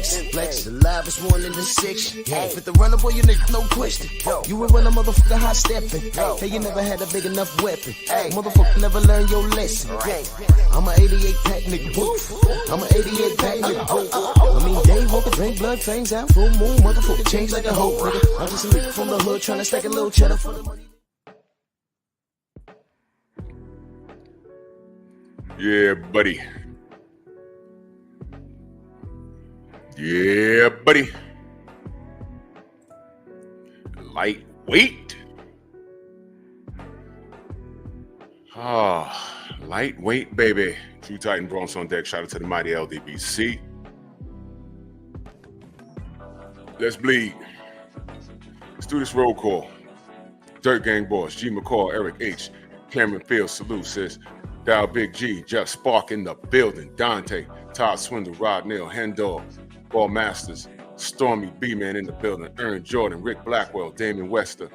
X, Flex, the livest one in the section. Fit the runner, boy, you niggas, no question. You will run a motherfucker hot stepping. Hey, you never had a big enough weapon. Motherfucker never learned your lesson. I'm an 88 pack nigga, woof. I'm an 88 pack nigga, woof. I mean, day walker, drink blood, fangs out, full moon, motherfucker, change like a hoe, nigga. I'm just a nigga from the hood, tryna stack a little cheddar for the money. Yeah, buddy. Yeah, buddy. Lightweight. Lightweight, baby. True Titan Bronx on deck. Shout out to the mighty LDBC. Let's bleed. Let's do this roll call. Dirt Gang Boss, G McCall, Eric H, Cameron Fields, salute, sis. Dow Big G, Jeff Spark in the building. Dante, Todd Swindle, Rod Neal, Hendall, Ball Masters, Stormy B-Man in the building. Aaron Jordan, Rick Blackwell, Damon Wester,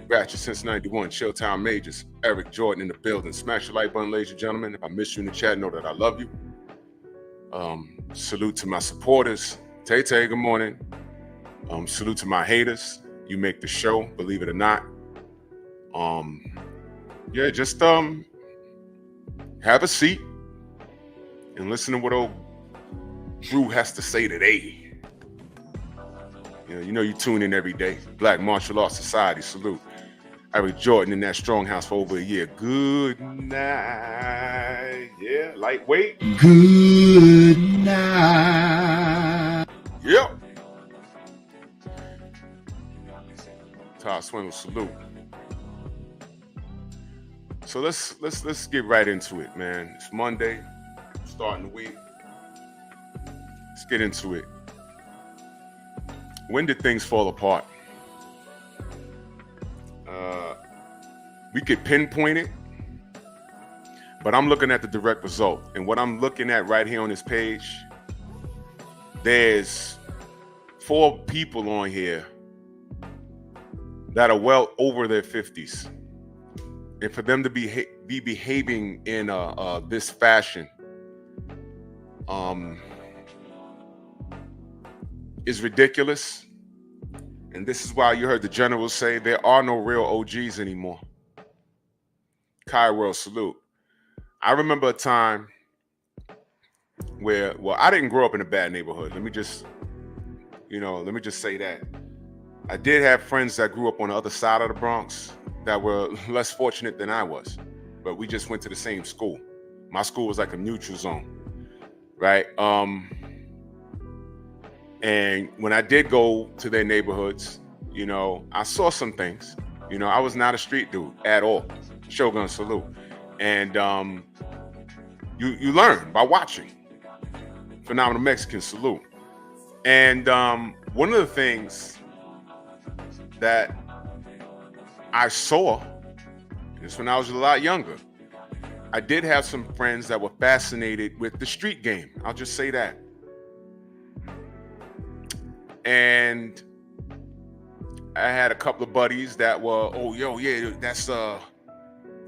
Ratchet since 91, Chilltown Majors, Eric Jordan in the building. Smash the like button, ladies and gentlemen. If I miss you in the chat, know that I love you. Salute to my supporters. Tay Tay, good morning. Salute to my haters. You make the show, believe it or not. Yeah, just have a seat and listen to what old Drew has to say today. You know you tune in every day. Black Martial Arts Society, salute. Eric Jordan in that strong house for over a year. Good night. Yeah, lightweight. Good night. Yep. Todd Swindle, salute. So let's get right into it, man. It's Monday, starting the week. Let's get into it. When did things fall apart? We could pinpoint it, but I'm looking at the direct result. And what I'm looking at right here on this page, there's 4 people on here that are well over their 50s. And for them to be behaving in this fashion is ridiculous. And this is why you heard the general say there are no real OGs anymore. Kai World, salute. I remember a time where, well, I didn't grow up in a bad neighborhood. Let me just say that. I did have friends that grew up on the other side of the Bronx that were less fortunate than I was, but we just went to the same school. My school was like a neutral zone, right? And when I did go to their neighborhoods, I saw some things. I was not a street dude at all. Shogun, salute. And you learn by watching. Phenomenal Mexican, salute. And one of the things that I saw is when I was a lot younger, I did have some friends that were fascinated with the street game. I'll just say that. And I had a couple of buddies that were, that's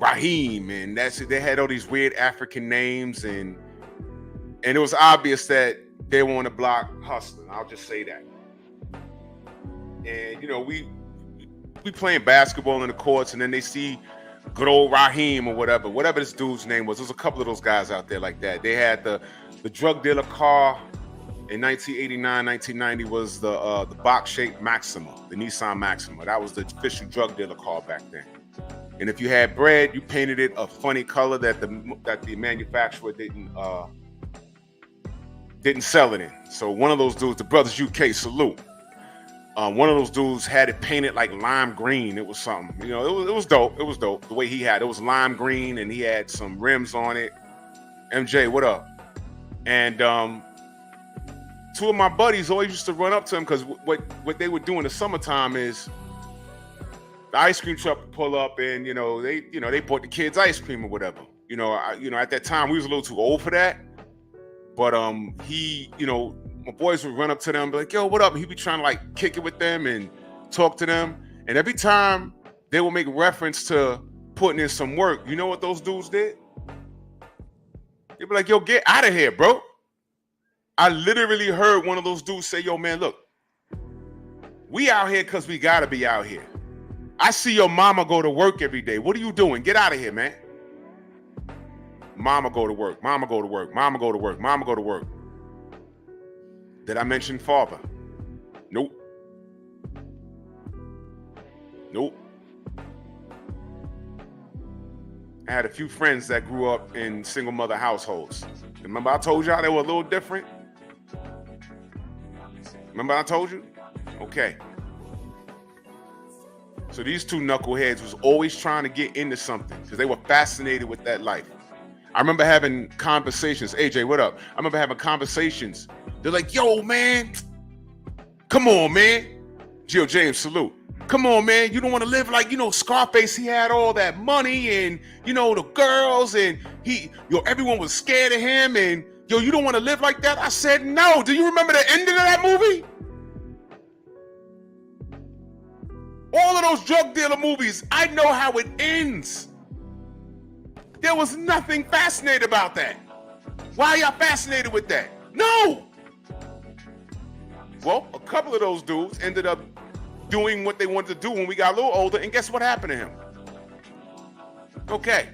Raheem, and they had all these weird African names, and it was obvious that they were on the block hustling. I'll just say that. And we playing basketball in the courts, and then they see good old Raheem or whatever this dude's name was. There's a couple of those guys out there like that. They had the drug dealer car in 1989, 1990 was the box-shaped Maxima, the Nissan Maxima. That was the official drug dealer car back then. And if you had bread, you painted it a funny color that the manufacturer didn't sell it in. So one of those dudes, the Brothers UK, salute. One of those dudes had it painted like lime green. It was something, it was dope. It was dope. The way he had it was lime green, and he had some rims on it. MJ, what up? And 2 of my buddies always used to run up to him because what they would do in the summertime is the ice cream truck would pull up, and they bought the kids ice cream or whatever. At that time we was a little too old for that, but my boys would run up to them and be like, yo, what up? And he'd be trying to like kick it with them and talk to them. And every time they would make reference to putting in some work, you know what those dudes did? They'd be like, yo, get out of here, bro. I literally heard one of those dudes say, yo, man, look, we out here because we got to be out here. I see your mama go to work every day. What are you doing? Get out of here, man. Mama go to work. Mama go to work. Mama go to work. Mama go to work. Did I mention father? Nope. Nope. I had a few friends that grew up in single mother households. Remember I told y'all they were a little different? Remember I told you? Okay. So these two knuckleheads was always trying to get into something because they were fascinated with that life. I remember having conversations. AJ, what up? I remember having conversations. They're like, yo, man, come on, man. Gio James, salute. Come on, man. You don't want to live like, Scarface, he had all that money and, the girls and everyone was scared of him and, you don't want to live like that? I said, no. Do you remember the ending of that movie? All of those drug dealer movies, I know how it ends. There was nothing fascinating about that. Why are y'all fascinated with that? No. Well, a couple of those dudes ended up doing what they wanted to do when we got a little older, and guess what happened to him? Okay.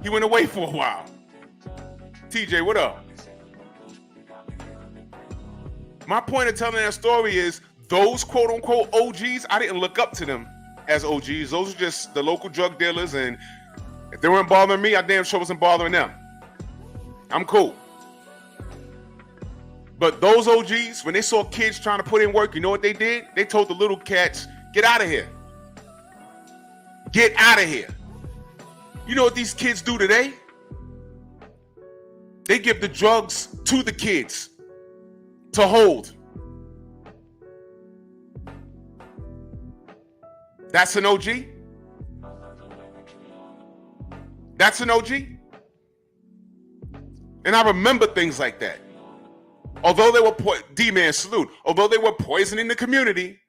He went away for a while. TJ, what up? My point of telling that story is those quote-unquote OGs, I didn't look up to them as OGs. Those are just the local drug dealers, and if they weren't bothering me, I damn sure wasn't bothering them. I'm cool. But those OGs, when they saw kids trying to put in work, you know what they did? They told the little cats, get out of here. Get out of here. You know what these kids do today? They give the drugs to the kids to hold. That's an OG? That's an OG? And I remember things like that. Although they were, D-Man, salute. Although they were poisoning the community,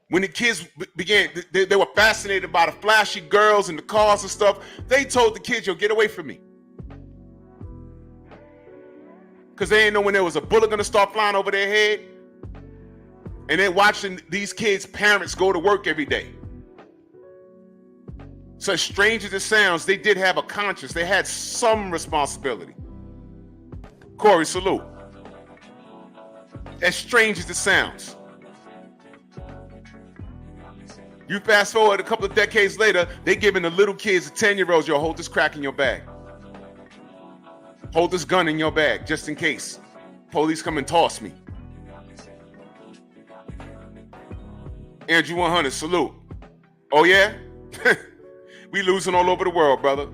when the kids began, they were fascinated by the flashy girls and the cars and stuff, they told the kids, yo, get away from me. Because they didn't know when there was a bullet going to start flying over their head. And they're watching these kids' parents go to work every day. So as strange as it sounds, they did have a conscience. They had some responsibility. Corey, salute. As strange as it sounds. You fast forward a couple of decades later, they giving the little kids, the 10-year-olds, yo, hold this crack in your bag. Hold this gun in your bag, just in case. Police come and toss me. Andrew 100, salute. Oh, yeah? We losing all over the world, brother.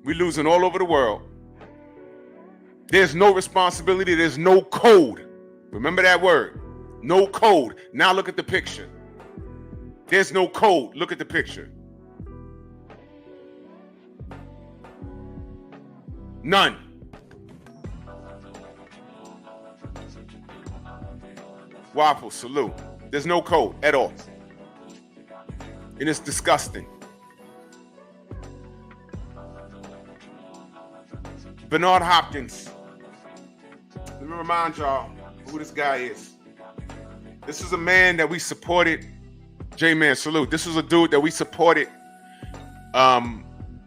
We losing all over the world. There's no responsibility. There's no code. Remember that word. No code. Now look at the picture. There's no code. Look at the picture. None. Waffle, salute. There's no code at all. And it's disgusting. Bernard Hopkins. Let me remind y'all who this guy is. This is a man that we supported. J-Man, salute. This was a dude that we supported.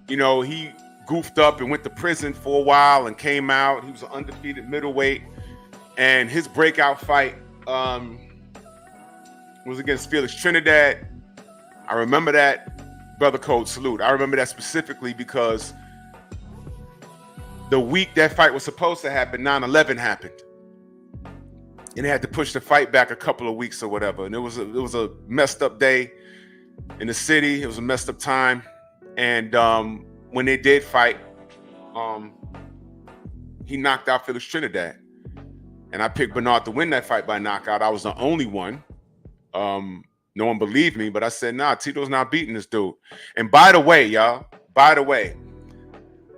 He goofed up and went to prison for a while and came out. He was an undefeated middleweight. And his breakout fight was against Felix Trinidad. I remember that. Brother Code, salute. I remember that specifically because the week that fight was supposed to happen, 9/11 happened. And they had to push the fight back a couple of weeks or whatever. And it was a messed up day in the city. It was a messed up time. And when they did fight, he knocked out Felix Trinidad. And I picked Bernard to win that fight by knockout. I was the only one. No one believed me, but I said, nah, Tito's not beating this dude. And by the way, y'all,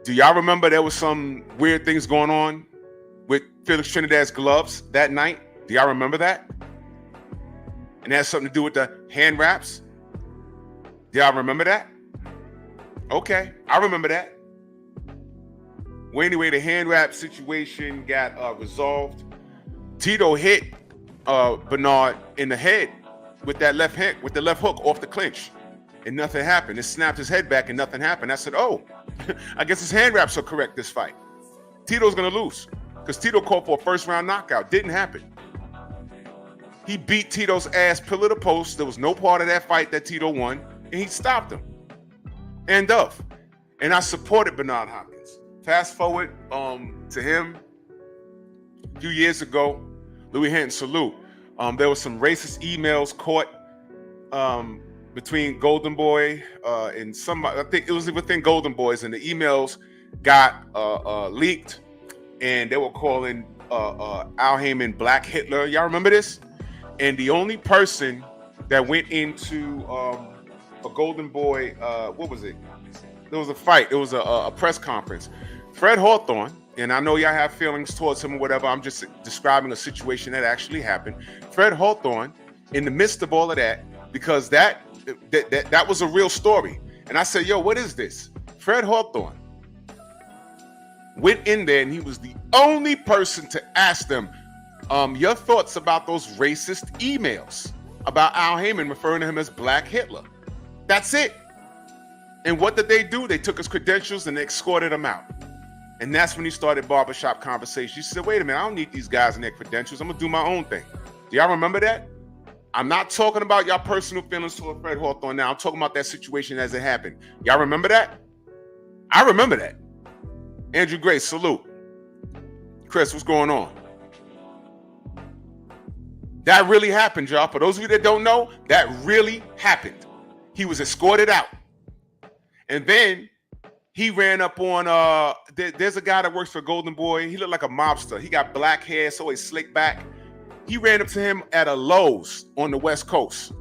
do y'all remember there was some weird things going on with Felix Trinidad's gloves that night? Do y'all remember that? And it has something to do with the hand wraps? Do y'all remember that? Okay, I remember that. Well, anyway, the hand wrap situation got resolved. Tito hit Bernard in the head with that left hand, with the left hook off the clinch, and nothing happened. It snapped his head back and nothing happened. I said, oh, I guess his hand wraps are correct this fight. Tito's gonna lose because Tito called for a first round knockout. Didn't happen. He beat Tito's ass pillar to post. There was no part of that fight that Tito won, and he stopped him. End of. And I supported Bernard Hopkins. Fast forward to him a few years ago, Louis Hinton, salute. There was some racist emails caught between Golden Boy and somebody. I think it was within Golden Boys, and the emails got leaked, and they were calling Al Heyman Black Hitler. Y'all remember this? And the only person that went into a Golden Boy, what was it? There was a fight. It was a press conference. Fred Hawthorne, and I know y'all have feelings towards him or whatever. I'm just describing a situation that actually happened. Fred Hawthorne, in the midst of all of that, because that was a real story. And I said, yo, what is this? Fred Hawthorne went in there, and he was the only person to ask them, your thoughts about those racist emails about Al Heyman referring to him as Black Hitler. That's it. And what did they do? They took his credentials and they escorted him out. And that's when he started barbershop conversation. He said, wait a minute, I don't need these guys and their credentials. I'm gonna do my own thing. Do y'all remember that? I'm not talking about y'all personal feelings toward Fred Hawthorne now. I'm talking about that situation as it happened. Y'all remember that? I remember that. Andrew Grace, salute. Chris, what's going on? That really happened, y'all. For those of you that don't know, that really happened. He was escorted out. And then he ran up on, there's a guy that works for Golden Boy. He looked like a mobster. He got black hair, so he's slicked back. He ran up to him at a Lowe's on the West Coast.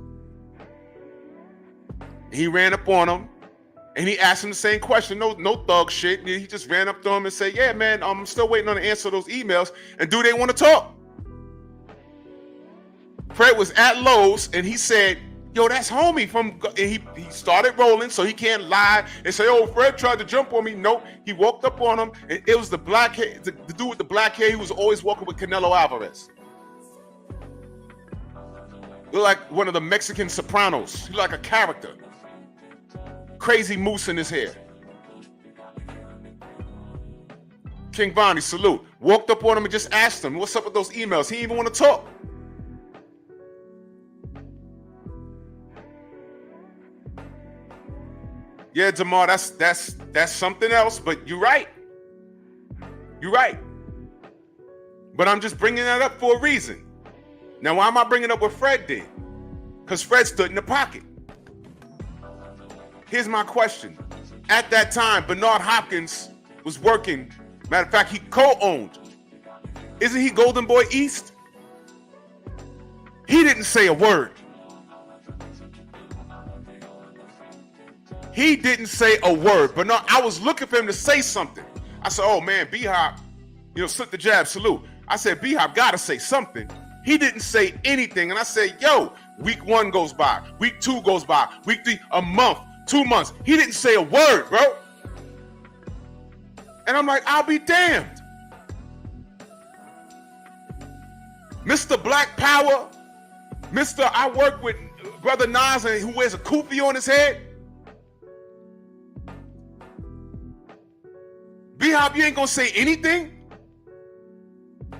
He ran up on him, and he asked him the same question. No thug shit. He just ran up to him and said, yeah, man, I'm still waiting on the answer to those emails. And do they want to talk? Fred was at Lowe's, and he said, yo, that's homie from, and he started rolling, so he can't lie and say, oh, Fred tried to jump on me. Nope. He walked up on him, and it was the black hair, the dude with the black hair. He was always walking with Canelo Alvarez. Looked like one of the Mexican Sopranos. He looked like a character. Crazy moose in his hair. King Bonnie, salute. Walked up on him and just asked him, what's up with those emails? He didn't even want to talk. Yeah, Jamar, that's something else, but you're right. You're right. But I'm just bringing that up for a reason. Now, why am I bringing up what Fred did? Because Fred stood in the pocket. Here's my question. At that time, Bernard Hopkins was working. Matter of fact, he co-owned. Isn't he Golden Boy East? He didn't say a word. He didn't say a word. Bernard, I was looking for him to say something. I said, oh man, B-Hop, slip the jab, salute. I said, B-Hop gotta say something. He didn't say anything. And I said, yo, week 1 goes by, week 2 goes by, week 3, a month, 2 months. He didn't say a word, bro. And I'm like, I'll be damned. Mr. Black Power, Mr. I work with Brother Nas and who wears a kufi on his head. B-Hop, you ain't gonna say anything?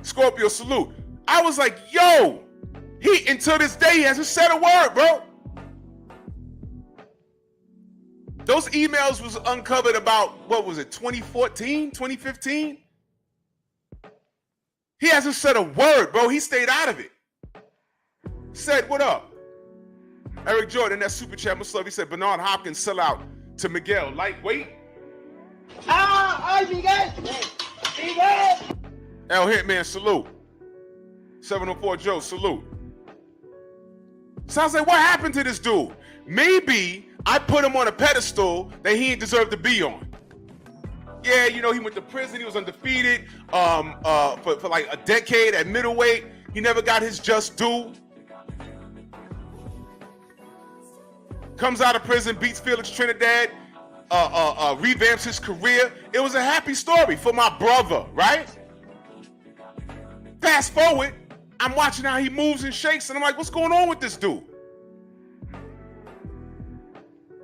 Scorpio, salute. I was like, yo, he, until this day, he hasn't said a word, bro. Those emails was uncovered about, what was it, 2014, 2015? He hasn't said a word, bro. He stayed out of it. Said, what up? Eric Jordan, that super chat, much love. He said, Bernard Hopkins sell out to Miguel. Lightweight. El Hitman, salute. 704 Joe, salute. So I was like, what happened to this dude? Maybe I put him on a pedestal that he didn't deserve to be on. Yeah, he went to prison. He was undefeated for like a decade at middleweight. He never got his just due. Comes out of prison, beats Felix Trinidad. revamps his career. It was a happy story for my brother, right? Fast forward, I'm watching how he moves and shakes, and I'm like, what's going on with this dude?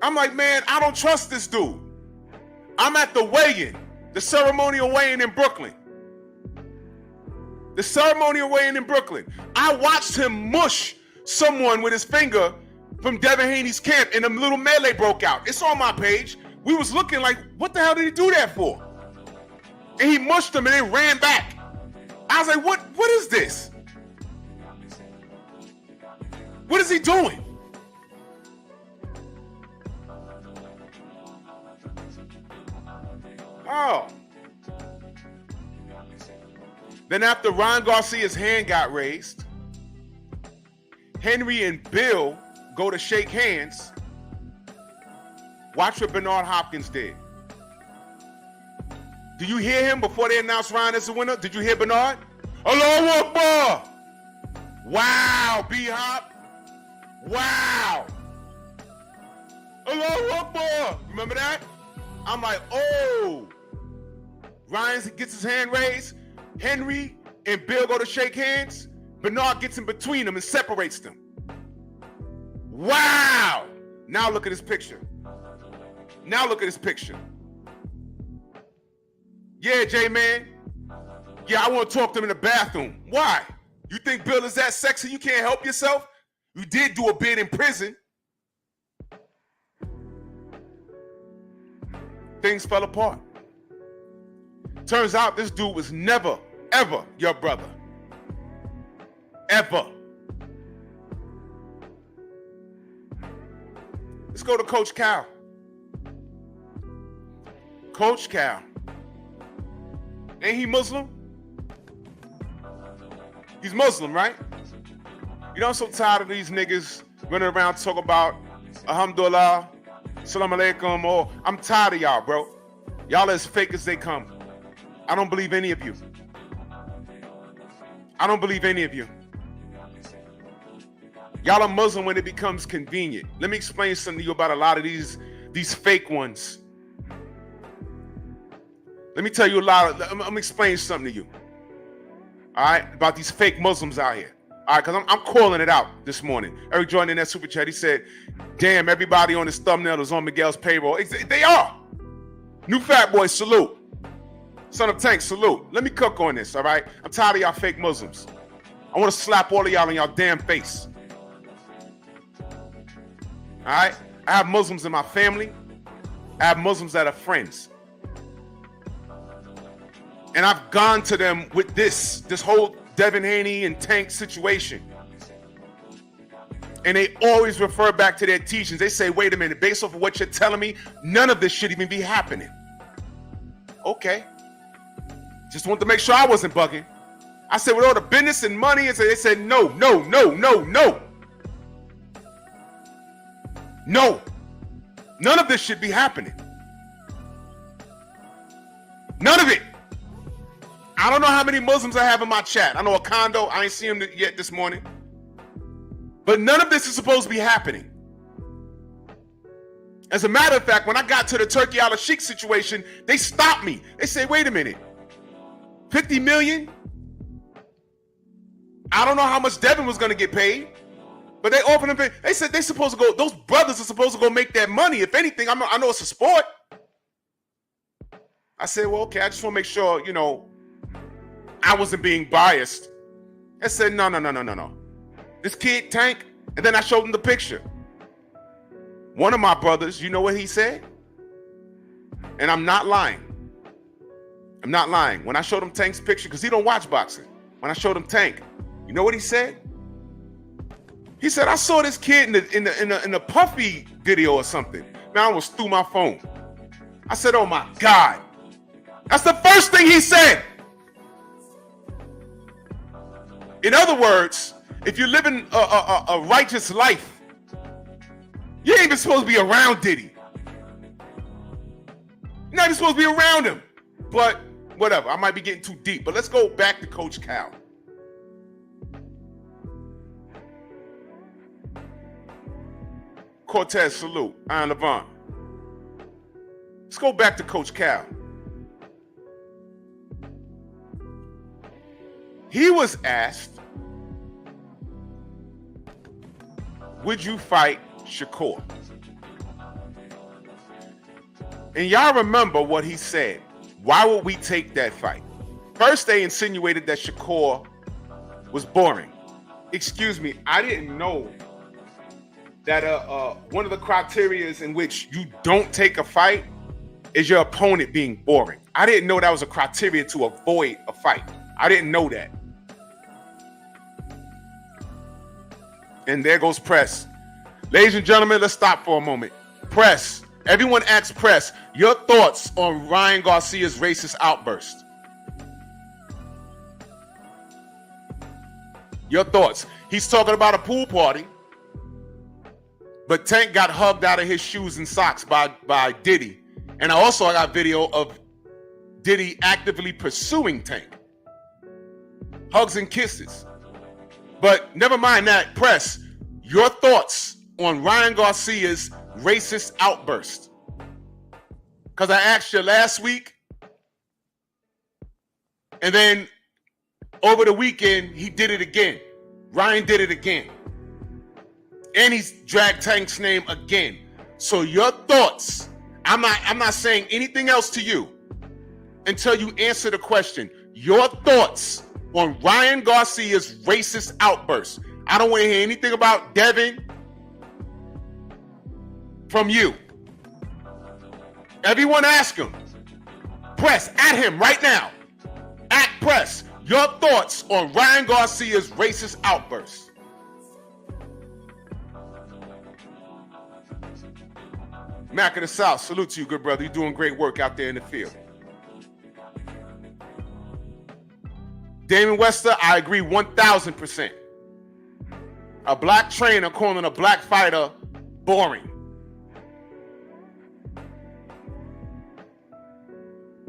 I'm like, man, I don't trust this dude. I'm at the weigh-in, the ceremonial weigh-in in Brooklyn. The ceremonial weigh-in in Brooklyn. I watched him mush someone with his finger from Devin Haney's camp, and a little melee broke out. It's on my page. We was looking like, what the hell did he do that for? And he mushed him and then ran back. I was like, what is this? What is he doing? Oh. Then after Ron Garcia's hand got raised, Henry and Bill go to shake hands. Watch what Bernard Hopkins did. Do you hear him before they announced Ryan as the winner? Did you hear Bernard? Allahu Akbar! Wow, B-Hop. Wow. Allahu Akbar. Remember that? I'm like, oh. Ryan gets his hand raised. Henry and Bill go to shake hands. Bernard gets in between them and separates them. Wow. Now look at this picture. Now look at this picture. Yeah, J-Man. Yeah, I want to talk to him in the bathroom. Why? You think Bill is that sexy you can't help yourself? You did do a bid in prison. Things fell apart. Turns out this dude was never, ever your brother. Ever. Let's go to Coach Cal. Coach Cal. Ain't he Muslim? He's Muslim, right? You know, I'm so tired of these niggas running around talking about Alhamdulillah, Salam Alaikum, or I'm tired of y'all, bro. Y'all as fake as they come. I don't believe any of you. I don't believe any of you. Y'all are Muslim when it becomes convenient. Let me explain something to you about a lot of these fake ones. Let me tell you I'm gonna explain something to you. All right, about these fake Muslims out here. All right, because I'm calling it out this morning. Eric joined in that super chat. He said, damn, everybody on this thumbnail is on Miguel's payroll. They are. New Fat Boy, salute. Son of Tank, salute. Let me cook on this, all right? I'm tired of y'all fake Muslims. I want to slap all of y'all in y'all damn face. All right? I have Muslims in my family. I have Muslims that are friends. And I've gone to them with this whole Devin Haney and Tank situation. And they always refer back to their teachings. They say, wait a minute, based off of what you're telling me, none of this should even be happening. Okay. Just want to make sure I wasn't bugging. I said, with all the business and money, and they said, no. No. None of this should be happening. None of it. I don't know how many Muslims I have in my chat. I know a condo. I ain't seen him yet this morning. But none of this is supposed to be happening. As a matter of fact, when I got to the Turkey Al Sheikh situation, they stopped me. They say, wait a minute. 50 million? I don't know how much Devin was going to get paid. But they offered him. They said they're supposed to go. Those brothers are supposed to go make that money. If anything, I know it's a sport. I said, well, okay. I just want to make sure, I wasn't being biased. I said, no. This kid, Tank, and then I showed him the picture. One of my brothers, you know what he said? And I'm not lying. I'm not lying. When I showed him Tank's picture, because he don't watch boxing. When I showed him Tank, you know what he said? He said, I saw this kid in the Puffy video or something. Man, I almost threw my phone. I said, oh my God. That's the first thing he said. In other words, if you're living a righteous life, you ain't even supposed to be around Diddy. You're not even supposed to be around him. But whatever, I might be getting too deep. But let's go back to Coach Cal. Cortez, salute. Iron Levant. Let's go back to Coach Cal. He was asked, would you fight Shakur? And y'all remember what he said. Why would we take that fight? First, they insinuated that Shakur was boring. Excuse me, I didn't know that one of the criteria in which you don't take a fight is your opponent being boring. I didn't know that was a criteria to avoid a fight. I didn't know that. And there goes Press. Ladies and gentlemen, let's stop for a moment. Press. Everyone asks Press, your thoughts on Ryan Garcia's racist outburst. Your thoughts. He's talking about a pool party, but Tank got hugged out of his shoes and socks by Diddy. And I got video of Diddy actively pursuing Tank. Hugs and kisses. But never mind that, Press. Your thoughts on Ryan Garcia's racist outburst. Because I asked you last week, and then over the weekend, he did it again. Ryan did it again. And he's dragged Tank's name again. So your thoughts, I'm not saying anything else to you until you answer the question. Your thoughts on Ryan Garcia's racist outburst. I don't want to hear anything about Devin from you. Everyone ask him. Press, at him right now. At Press, your thoughts on Ryan Garcia's racist outburst. Mac of the South, salute to you, good brother. You're doing great work out there in the field. Damon Wester, I agree 1,000%. A black trainer calling a black fighter boring.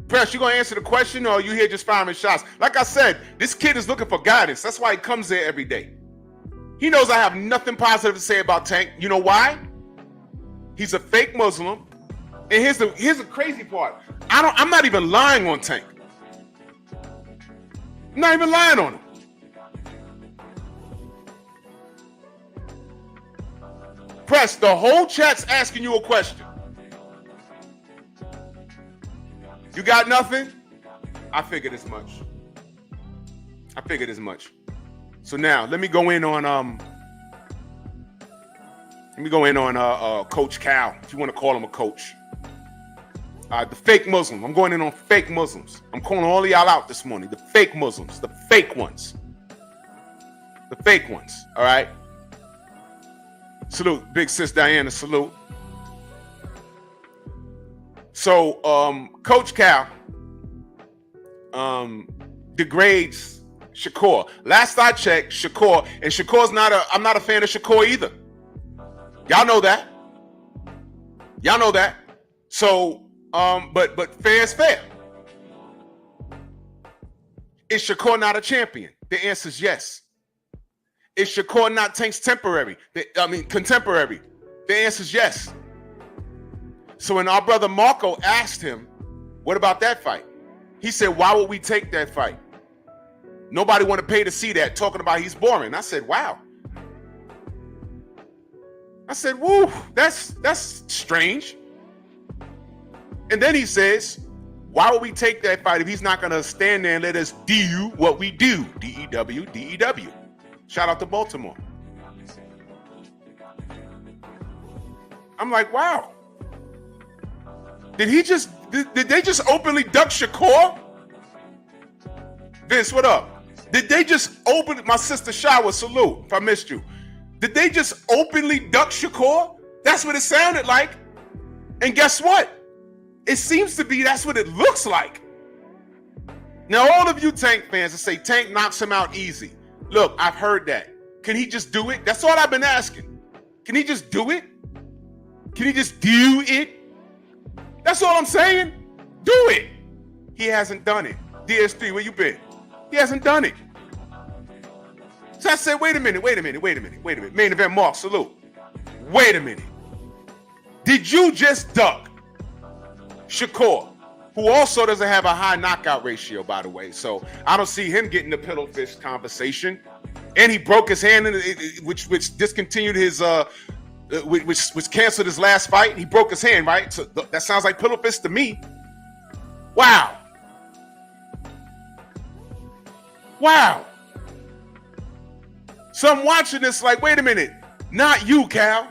Press, you gonna answer the question, or are you here just firing shots? Like I said, this kid is looking for guidance. That's why he comes there every day. He knows I have nothing positive to say about Tank. You know why? He's a fake Muslim. And here's the crazy part. I'm not even lying on Tank. I'm not even lying on him. Press, the whole chat's asking you a question. You got nothing? I figured as much. So now let me go in on Coach Cal, if you want to call him a coach. The fake Muslim. I'm going in on fake Muslims. I'm calling all of y'all out this morning. The fake Muslims. The fake ones. The fake ones. All right? Salute. Big sis Diana, salute. So, Coach Cal degrades Shakur. Last I checked, Shakur, and I'm not a fan of Shakur either. Y'all know that. So, but fair is fair. Is Shakur not a champion? The answer is yes. Is Shakur not Tank's contemporary? The answer is yes. So when our brother Marco asked him, what about that fight? He said, why would we take that fight? Nobody want to pay to see that, talking about he's boring. I said, wow. I said, woo, that's strange. And then he says, why would we take that fight if he's not going to stand there and let us do what we do? D-E-W, D-E-W. Shout out to Baltimore. I'm like, wow. Did they just openly duck Shakur? Vince, what up? Did they just my sister Shower, salute, if I missed you. Did they just openly duck Shakur? That's what it sounded like. And guess what? It seems to be that's what it looks like. Now, all of you Tank fans that say Tank knocks him out easy. Look, I've heard that. Can he just do it? That's all I've been asking. Can he just do it? Can he just do it? That's all I'm saying. Do it. He hasn't done it. DS3, where you been? He hasn't done it. So I said, wait a minute. Main event Mark, salute. Wait a minute. Did you just duck Shakur, who also doesn't have a high knockout ratio, by the way. So I don't see him getting the pillow fist conversation. And he broke his hand, which discontinued his, which canceled his last fight. He broke his hand, right? So that sounds like pillow fist to me. Wow. Wow. So I'm watching this like, wait a minute, not you, Cal.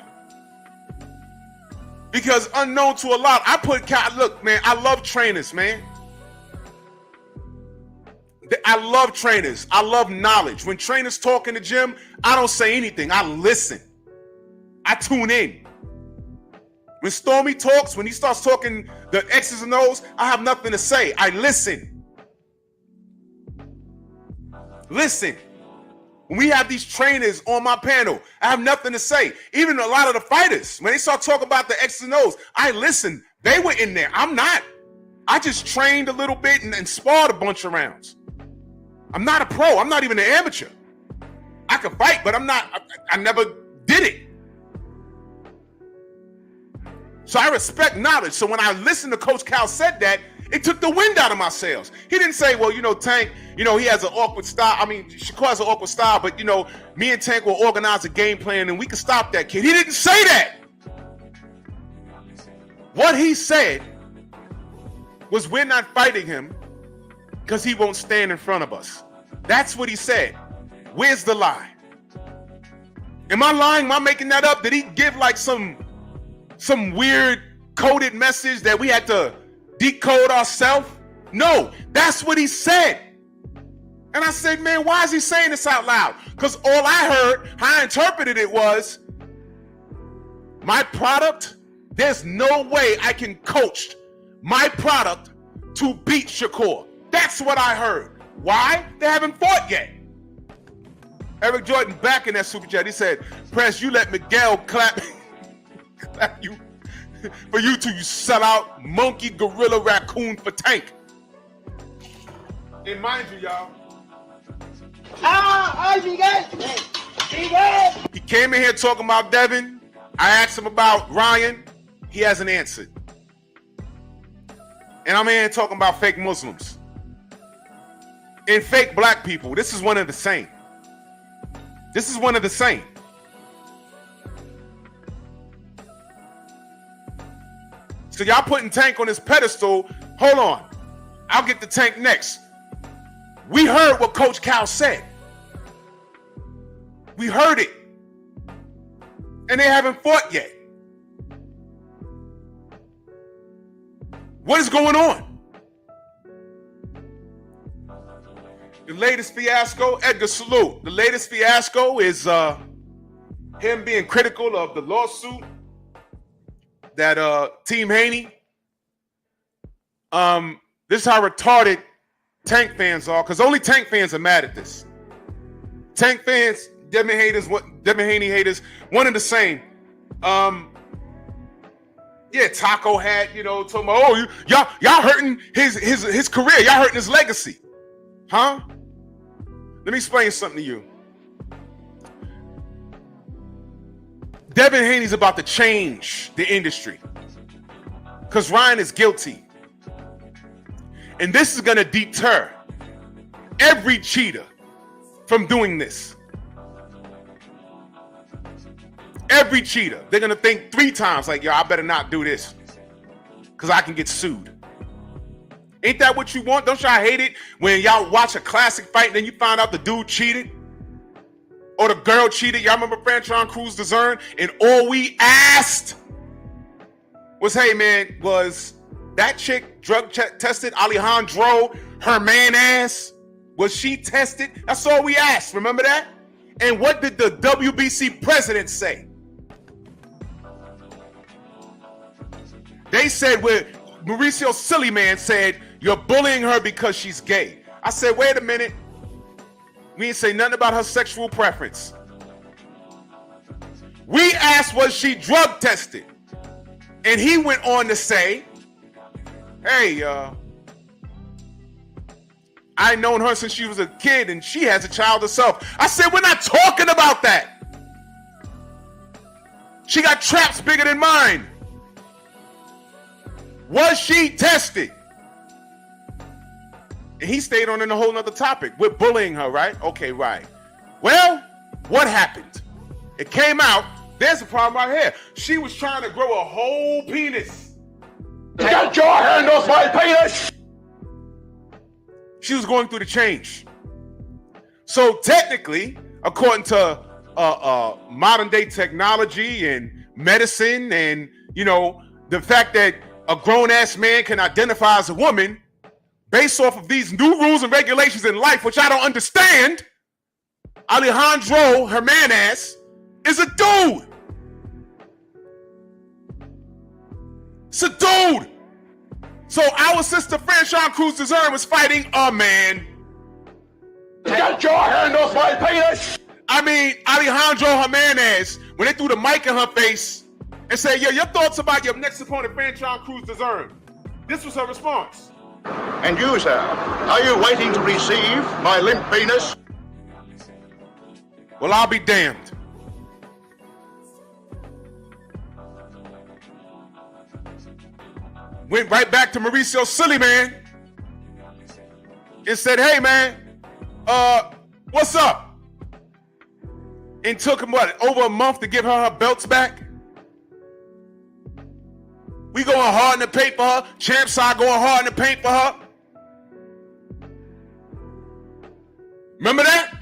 Because unknown to a lot, I put Cal, look, man, I love trainers, man. I love trainers. I love knowledge. When trainers talk in the gym, I don't say anything. I listen. I tune in. When Stormy talks, when he starts talking the X's and O's, I have nothing to say. I listen. Listen. When we have these trainers on my panel, I have nothing to say. Even a lot of the fighters, when they start talking about the X's and O's, I listen. They were in there. I'm not. I just trained a little bit and sparred a bunch of rounds. I'm not a pro. I'm not even an amateur. I can fight, but I'm not. I never did it. So I respect knowledge. So when I listened to Coach Cal said that, it took the wind out of my sails. He didn't say, well, Tank, he has an awkward style. I mean, Shakur has an awkward style, but, me and Tank will organize a game plan and we can stop that kid. He didn't say that. What he said was we're not fighting him because he won't stand in front of us. That's what he said. Where's the lie? Am I lying? Am I making that up? Did he give like some weird coded message that we had to decode ourselves? No, that's what he said. And I said, man, why is he saying this out loud? Because all I heard, how I interpreted it was, my product, there's no way I can coach my product to beat Shakur. That's what I heard. Why? They haven't fought yet. Eric Jordan back in that super chat, he said, Press, you let Miguel clap you for you to sell out monkey, gorilla, raccoon for Tank. And mind you, y'all. He came in here talking about Devin. I asked him about Ryan. He hasn't answered. And I'm in here talking about fake Muslims and fake black people. This is one of the same. This is one of the same. So y'all putting Tank on this pedestal. Hold on. I'll get the Tank next. We heard what Coach Cal said. We heard it. And they haven't fought yet. What is going on? The latest fiasco, Edgar Salute. The latest fiasco is him being critical of the lawsuit that Team Haney. This is how retarded Tank fans are, because only Tank fans are mad at this. Tank fans, Devin Haney haters, one and the same. Yeah, Taco had, talking about, y'all hurting his career, y'all hurting his legacy. Huh? Let me explain something to you. Devin Haney's about to change the industry because Ryan is guilty. And this is going to deter every cheater from doing this. Every cheater. They're going to think 3 times like, I better not do this because I can get sued. Ain't that what you want? Don't y'all hate it when y'all watch a classic fight and then you find out the dude cheated? Or the girl cheated? Y'all remember Franchon Cruz DAZN? And all we asked was, hey man, was that chick drug tested? Alejandro, her man ass, was she tested? That's all we asked. Remember that? And what did the WBC president say? They said, Mauricio Sillyman said, you're bullying her because she's gay. I said, wait a minute. We didn't say nothing about her sexual preference. We asked, was she drug tested? And he went on to say, hey, I known her since she was a kid and she has a child herself. I said, we're not talking about that. She got traps bigger than mine. Was she tested? And he stayed on in a whole nother topic. We're bullying her, right? Okay, right. Well, what happened? It came out, there's a problem right here. She was trying to grow a whole penis. Get your hand off my penis! She was going through the change. So technically, according to modern day technology and medicine and, you know, the fact that a grown-ass man can identify as a woman based off of these new rules and regulations in life, which I don't understand, Alejandro Hermanas is a dude. It's a dude. So our sister Franchon Cruz Dezern was fighting a man. Get your hand off my penis! I mean, Alejandro Hermanas, when they threw the mic in her face and said, yo, your thoughts about your next opponent, Franchon Cruz Dezern. This was her response. And you, sir, are you waiting to receive my limp penis? Well, I'll be damned. Went right back to Mauricio Sillyman and said, hey, man, what's up? And took him, what, over a month to give her belts back? We going hard in the paint for her. Champ side going hard in the paint for her. Remember that?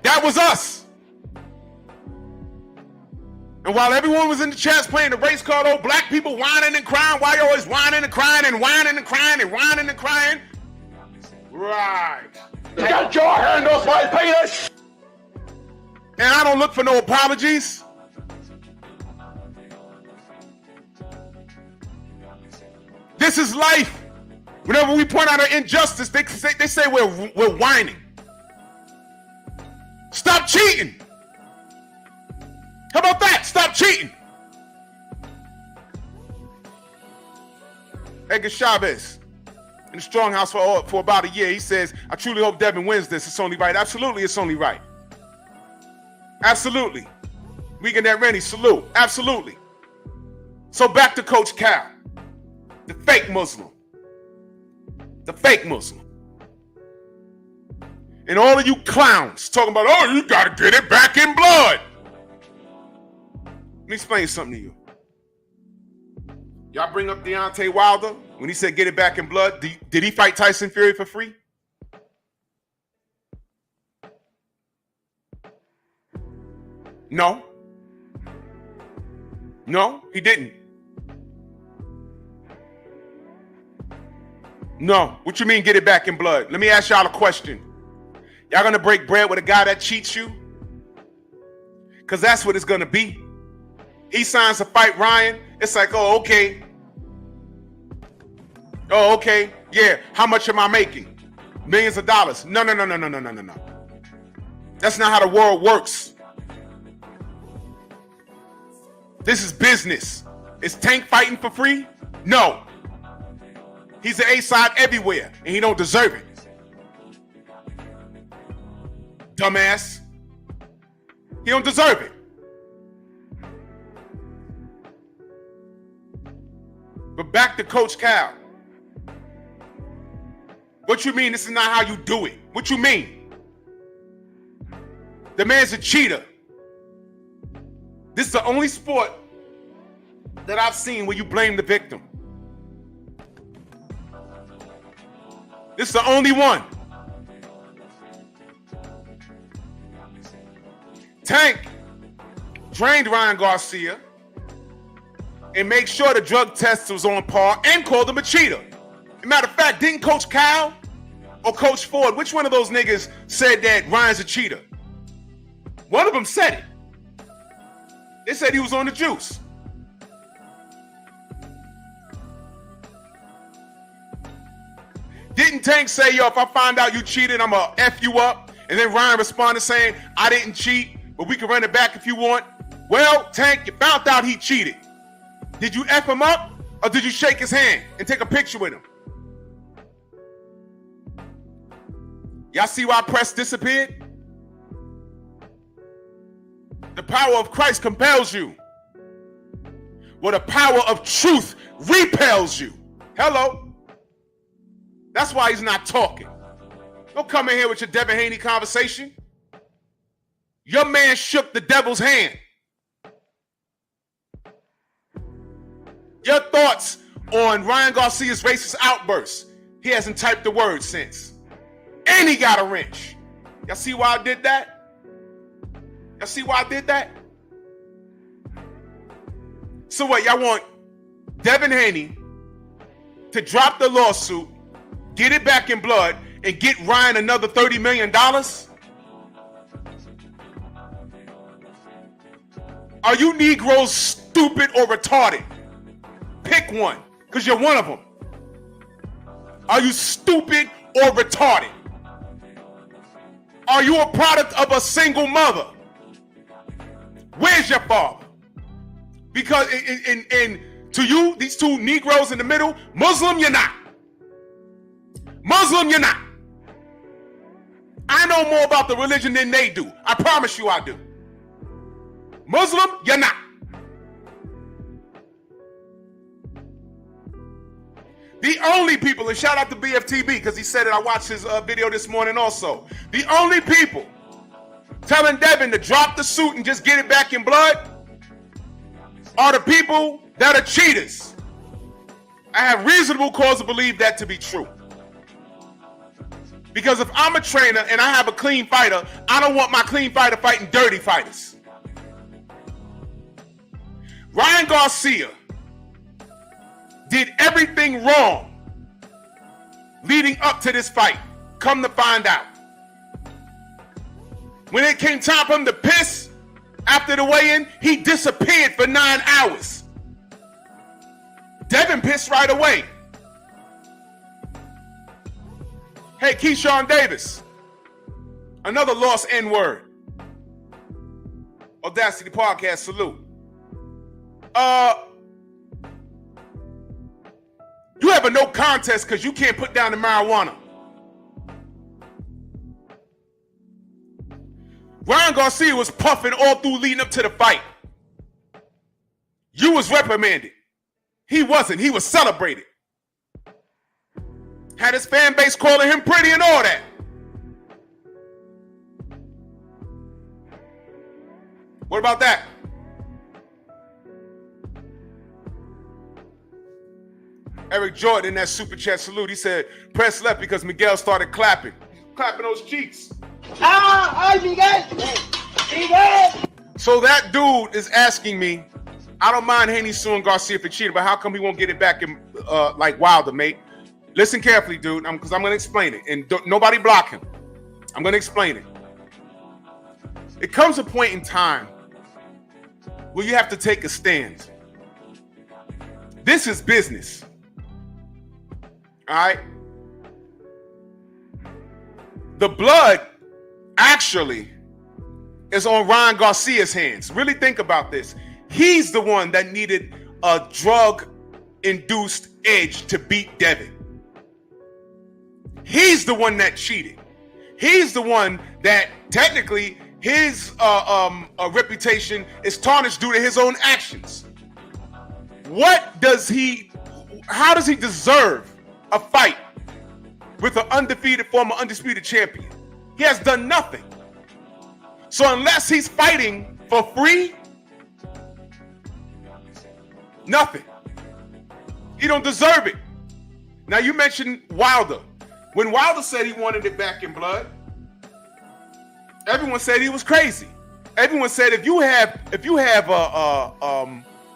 That was us. And while everyone was in the chats playing the race card, old black people whining and crying, why you always whining and crying and whining and crying and whining and crying? Right. Get your hand off my penis! And I don't look for no apologies. This is life. Whenever we point out an injustice, they say we're whining. Stop cheating. How about that? Stop cheating. Edgar Chavez in the Stronghouse for about a year. He says, I truly hope Devin wins this. It's only right. Absolutely, it's only right. Absolutely. Weekend at Rennie, salute. Absolutely. So back to Coach Cal, the fake Muslim. The fake Muslim. And all of you clowns talking about, oh, you got to get it back in blood. Let me explain something to you. Y'all bring up Deontay Wilder when he said get it back in blood. Did he fight Tyson Fury for free? No. No, he didn't. No. What you mean get it back in blood? Let me ask y'all a question. Y'all gonna break bread with a guy that cheats you? Because that's what it's gonna be. He signs to fight Ryan. It's like, oh, okay. Oh, okay. Yeah. How much am I making? Millions of dollars. No. That's not how the world works. This is business. Is Tank fighting for free? No. He's an A-side everywhere, and he don't deserve it. Dumbass. He don't deserve it. But back to Coach Cal. What you mean this is not how you do it? What you mean? The man's a cheater. This is the only sport that I've seen where you blame the victim. This is the only one. Tank drained Ryan Garcia and make sure the drug test was on par and called him a cheater. As a matter of fact, didn't Coach Cal or Coach Ford, which one of those niggas said that Ryan's a cheater? One of them said it. They said he was on the juice. Didn't Tank say, yo, if I find out you cheated, I'm gonna F you up? And then Ryan responded saying, I didn't cheat, but we can run it back if you want. Well, Tank, you found out he cheated. Did you F him up or did you shake his hand and take a picture with him? Y'all see why press disappeared? The power of Christ compels you. where the power of truth repels you. Hello. That's why he's not talking. Don't come in here with your Devin Haney conversation. Your man shook the devil's hand. Your thoughts on Ryan Garcia's racist outbursts. He hasn't typed the word since. And he got a wrench. Y'all see why I did that? Y'all see why I did that? So what, y'all want Devin Haney to drop the lawsuit, get it back in blood, and get Ryan another $30 million? Are you Negroes stupid or retarded? Pick one, because you're one of them. Are you stupid or retarded? Are you a product of a single mother? Where's your father? Because in to you, these two Negroes in the middle, Muslim, you're not. Muslim, you're not. I know more about the religion than they do. I promise you I do. Muslim, you're not. The only people, and shout out to BFTB because he said it, I watched his video this morning also. The only people telling Devin to drop the suit and just get it back in blood are the people that are cheaters. I have reasonable cause to believe that to be true. Because if I'm a trainer and I have a clean fighter, I don't want my clean fighter fighting dirty fighters. Ryan Garcia did everything wrong leading up to this fight. Come to find out. When it came time for him to piss after the weigh-in, he disappeared for 9 hours. Devin pissed right away. Hey, Keyshawn Davis. Another lost N-word. Audacity Podcast, salute. You have a no contest because you can't put down the marijuana. Ryan Garcia was puffing all through leading up to the fight. You was reprimanded. He wasn't. He was celebrated. Had his fan base calling him pretty and all that. What about that? Eric Jordan in that super chat salute, he said, press left because Miguel started clapping. Clapping those cheeks. So that dude is asking me, I don't mind Haney suing Garcia for cheating, but how come he won't get it back in like Wilder, mate? Listen carefully, dude, because I'm going to explain it. And nobody block him. I'm going to explain it. It comes a point in time where you have to take a stand. This is business. All right? The blood actually is on Ryan Garcia's hands. Really think about this. He's the one that needed a drug-induced edge to beat Devin. He's the one that cheated. He's the one that technically his reputation is tarnished due to his own actions. How does he deserve a fight with an undefeated former undisputed champion? He has done nothing. So unless he's fighting for free, nothing. He don't deserve it. Now you mentioned Wilder. When Wilder said he wanted it back in blood, everyone said he was crazy. Everyone said if you have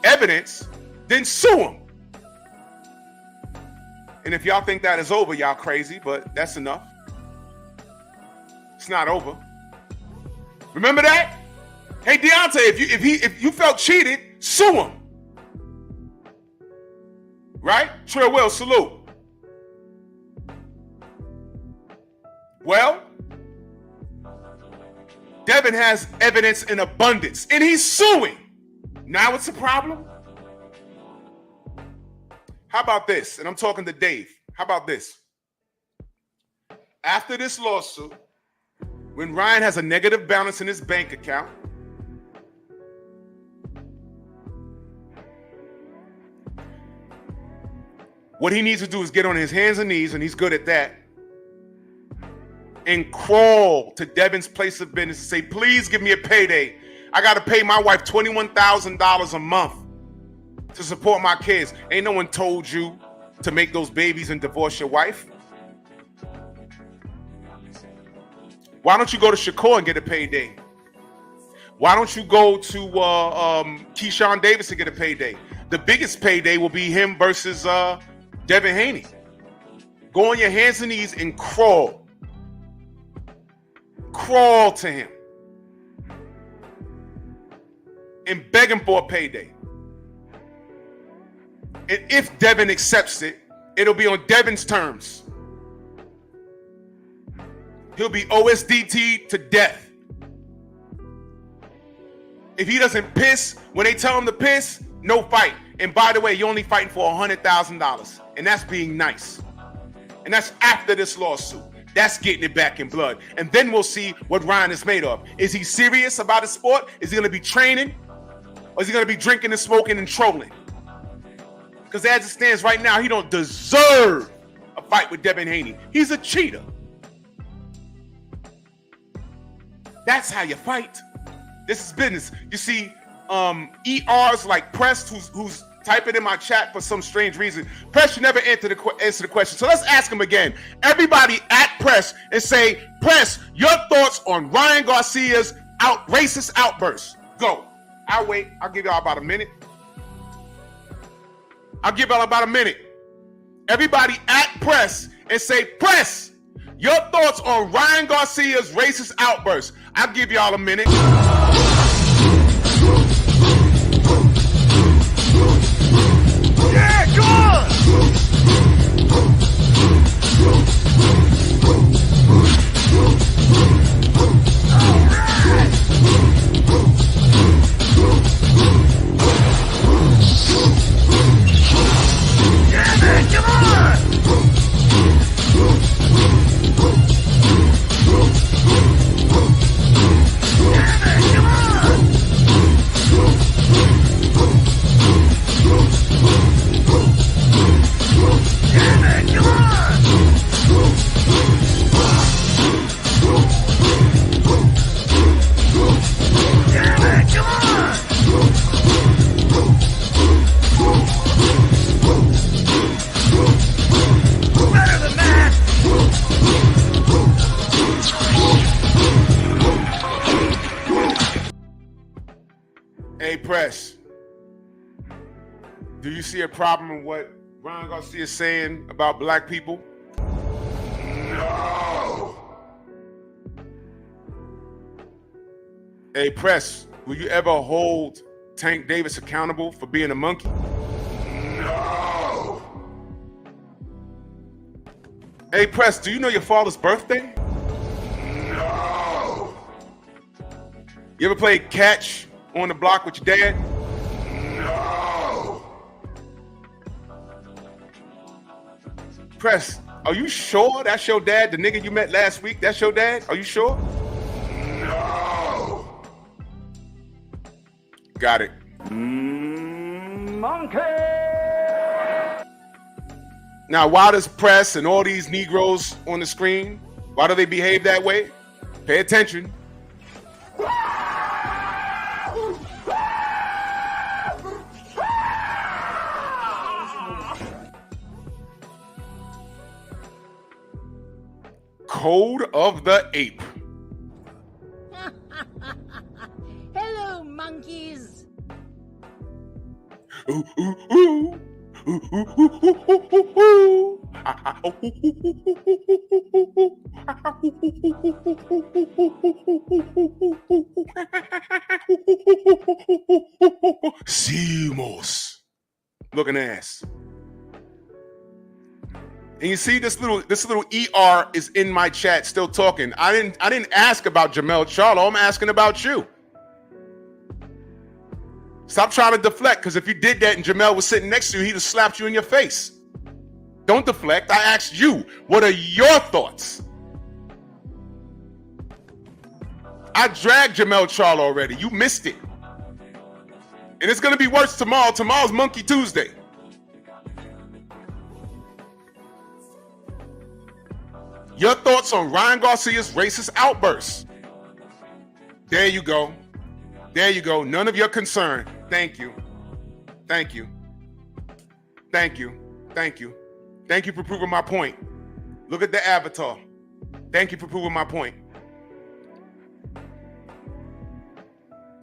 evidence, then sue him. And if y'all think that is over, y'all crazy, but that's enough. It's not over. Remember that? Hey Deontay, if you felt cheated, sue him. Right? Trill Will, salute. Well, Devin has evidence in abundance, and he's suing. Now it's a problem? How about this? And I'm talking to Dave. How about this? After this lawsuit, when Ryan has a negative balance in his bank account, What he needs to do is get on his hands and knees, and he's good at that, and crawl to Devin's place of business and say, please give me a payday. I got to pay my wife $21,000 a month to support my kids. Ain't no one told you to make those babies and divorce your wife. Why don't you go to Shakur and get a payday? Why don't you go to Keyshawn Davis to get a payday? The biggest payday will be him versus Devin Haney. Go on your hands and knees and crawl. Crawl to him. And beg him for a payday. And if Devin accepts it, it'll be on Devin's terms. He'll be OSDT to death. If he doesn't piss when they tell him to piss, no fight. And by the way, you're only fighting for $100,000. And that's being nice. And that's after this lawsuit. That's getting it back in blood. And then we'll see what Ryan is made of. Is he serious about his sport? Is he going to be training? Or is he going to be drinking and smoking and trolling? Because as it stands right now, he don't deserve a fight with Devin Haney. He's a cheater. That's how you fight. This is business. You see, ERs like Press, who's typing in my chat for some strange reason. Press, you never answer the question. So let's ask him again. Everybody at Press and say, Press, your thoughts on Ryan Garcia's racist outburst. Go. I'll wait. I'll give y'all about a minute. Everybody at Press and say, Press, your thoughts on Ryan Garcia's racist outburst. I'll give y'all a minute. Yeah, go on! Yeah, man, come on! Hey, Press, do you see a problem in what Ryan Garcia is saying about black people? No! Hey, Press, will you ever hold Tank Davis accountable for being a monkey? No! Hey, Press, do you know your father's birthday? No! You ever played catch on the block with your dad? No! Press, are you sure that's your dad? The nigga you met last week, that's your dad? Are you sure? No! Got it. Monkey! Now, why does Press and all these Negroes on the screen, why do they behave that way? Pay attention. Code of the Ape. Hello, monkeys. Ooh, ooh, ooh. Ooh, ooh, ooh, ooh, ooh, ooh. Seamos. Looking ass. And you see this little ER is in my chat still talking. I didn't ask about Jermell Charlo. I'm asking about you. Stop trying to deflect, because if you did that and Jermell was sitting next to you, he'd have slapped you in your face. Don't deflect. I asked you, what are your thoughts? I dragged Jermell Charlo already. You missed it. And it's going to be worse tomorrow. Tomorrow's Monkey Tuesday. Your thoughts on Ryan Garcia's racist outbursts. There you go. There you go. None of your concern. Thank you. Thank you. Thank you. Thank you. Thank you for proving my point. Look at the avatar. Thank you for proving my point.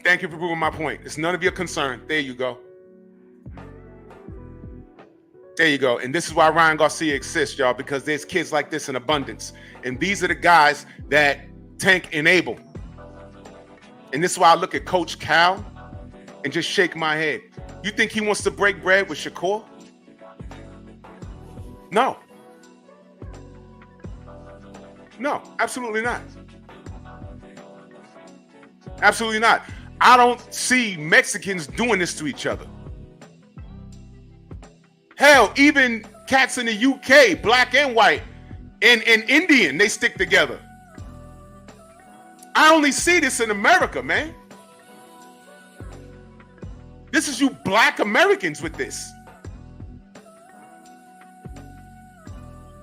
Thank you for proving my point. It's none of your concern. There you go. There you go. And this is why Ryan Garcia exists, y'all, because there's kids like this in abundance. And these are the guys that Tank enable. And this is why I look at Coach Cal and just shake my head. You think he wants to break bread with Shakur? No. No, absolutely not. Absolutely not. I don't see Mexicans doing this to each other. Hell, even cats in the UK, black and white, and Indian, they stick together. I only see this in America, man. This is you black Americans with this.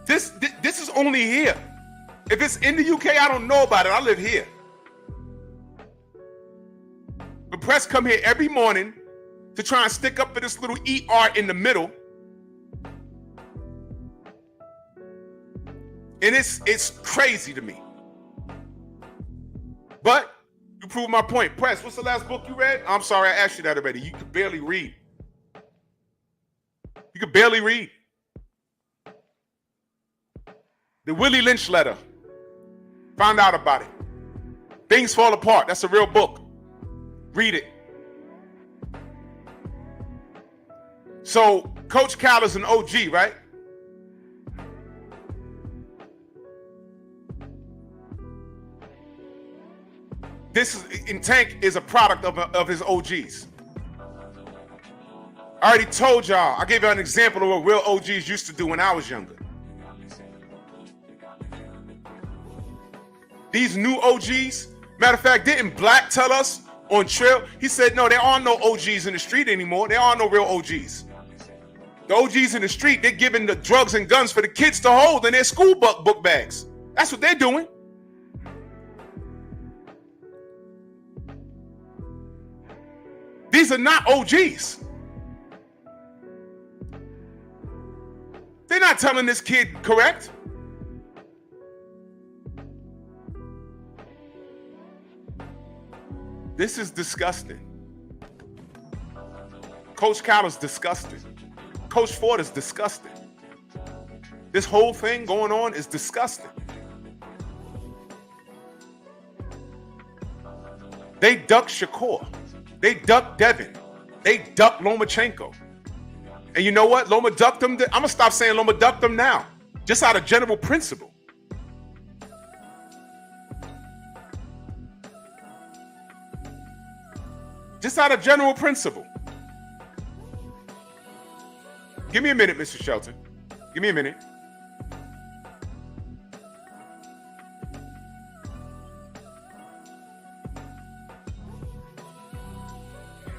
This is only here. If it's in the UK, I don't know about it. I live here. The press come here every morning to try and stick up for this little ER in the middle. And it's crazy to me. But you prove my point. Press, what's the last book you read? I'm sorry, I asked you that already. You could barely read. You could barely read. The Willie Lynch letter. Found out about it. Things Fall Apart. That's a real book. Read it. So, Coach Cal is an OG, right? Tank is a product of his OGs. I already told y'all, I gave you an example of what real OGs used to do when I was younger. These new OGs, matter of fact, didn't Black tell us on Trail? He said, no, there are no OGs in the street anymore. There are no real OGs. The OGs in the street, they're giving the drugs and guns for the kids to hold in their school book bags. That's what they're doing. These are not OGs. They're not telling this kid correct. This is disgusting. Coach Cal is disgusting. Coach Ford is disgusting. This whole thing going on is disgusting. They ducked Shakur. They ducked Devin. They ducked Lomachenko. And you know what? Loma ducked them. I'm going to stop saying Loma ducked them now. Just out of general principle. Just out of general principle. Give me a minute, Mr. Shelton. Give me a minute.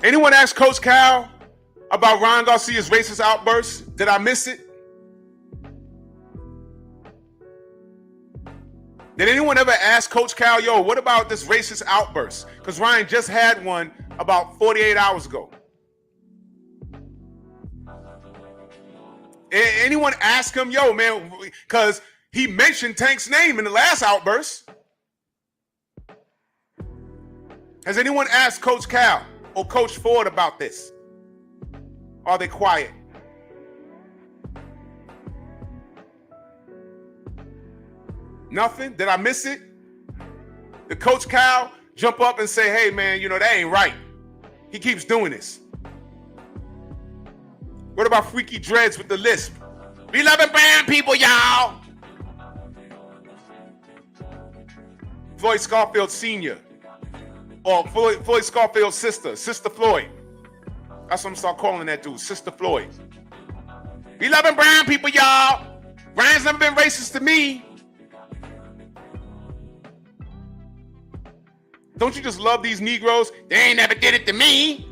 Anyone ask Coach Cal about Ryan Garcia's racist outbursts? Did I miss it? Did anyone ever ask Coach Cal, yo, what about this racist outburst? Because Ryan just had one about 48 hours ago. Anyone ask him, yo, man, because he mentioned Tank's name in the last outburst. Has anyone asked Coach Cal or Coach Ford about this? Are they quiet? Nothing? Did I miss it? Did Coach Cal jump up and say, hey, man, you know, that ain't right. He keeps doing this. What about Freaky Dreads with the lisp? We loving brown people, y'all. Floyd Scarfield Sr. Or Floyd Scarfield's sister, Sister Floyd. That's what I'm start calling that dude, Sister Floyd. We loving brown people, y'all. Ryan's never been racist to me. Don't you just love these Negroes? They ain't never did it to me.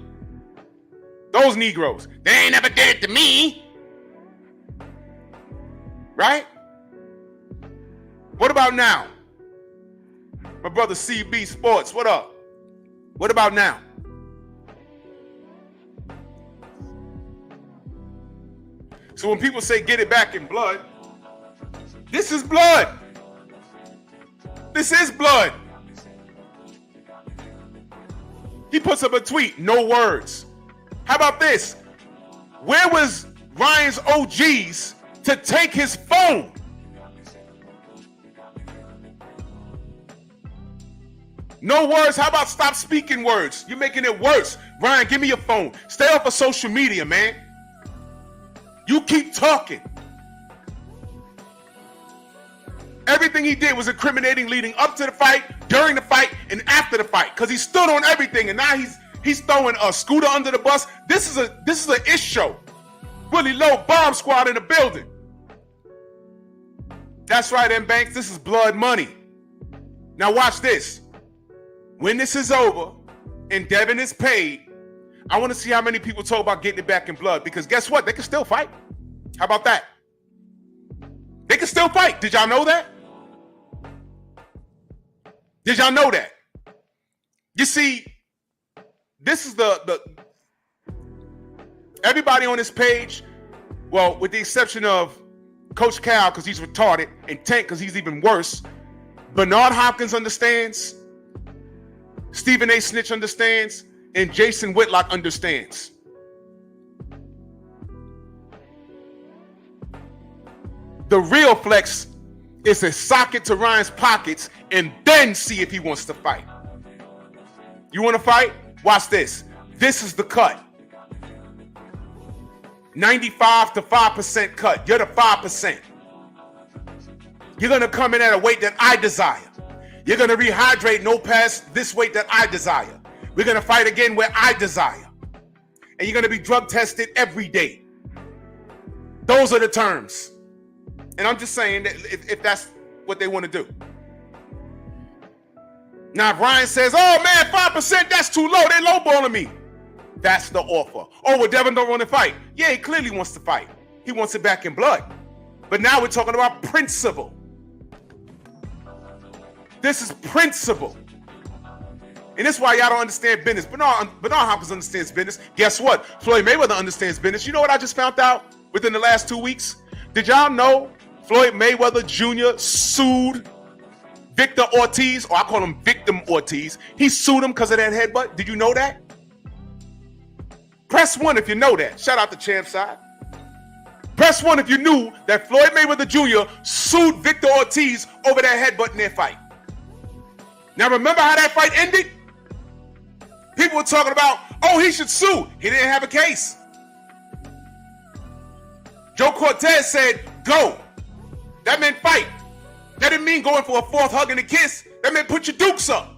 Those Negroes, they ain't never did it to me. Right? What about now? My brother CB Sports, what up? What about now? So when people say get it back in blood, this is blood. This is blood. He puts up a tweet, no words. How about this? Where was Ryan's OGs to take his phone? No words. How about stop speaking words? You're making it worse. Ryan, give me your phone. Stay off of social media, man. You keep talking. Everything he did was incriminating leading up to the fight, during the fight, and after the fight. Because he stood on everything, and now he's throwing a Scooter under the bus. This is an ish show. Willie Lowe bomb squad in the building. That's right, M. Banks. This is blood money. Now watch this. When this is over and Devin is paid, I want to see how many people talk about getting it back in blood. Because guess what? They can still fight. How about that? They can still fight. Did y'all know that? Did y'all know that? You see, this is the everybody on this page, well, with the exception of Coach Cal because he's retarded and Tank because he's even worse. Bernard Hopkins understands. Stephen A. Snitch understands. And Jason Whitlock understands. The real flex is to sock it to Ryan's pockets and then see if he wants to fight. You want to fight? Watch this. This is the cut. 95 to 5% cut. You're the 5%. You're going to come in at a weight that I desire. You're going to rehydrate no past this weight that I desire. We're going to fight again where I desire. And you're going to be drug tested every day. Those are the terms. And I'm just saying that if that's what they want to do. Now, if Ryan says, oh man, 5%, that's too low. They're lowballing me. That's the offer. Oh, well, Devin don't want to fight. Yeah, he clearly wants to fight. He wants it back in blood. But now we're talking about principle. This is principle. And this is why y'all don't understand business. Bernard Hopkins understands business. Guess what? Floyd Mayweather understands business. You know what I just found out within the last 2 weeks? Did y'all know Floyd Mayweather Jr. sued Victor Ortiz, or I call him Victim Ortiz. He sued him because of that headbutt. Did you know that? Press 1 if you know that. Shout out to Champ Side. Press 1 if you knew that Floyd Mayweather Jr. sued Victor Ortiz over that headbutt in their fight. Now remember how that fight ended? People were talking about, oh, he should sue. He didn't have a case. Joe Cortez said, go. That meant fight. That didn't mean going for a fourth hug and a kiss. That meant put your dukes up.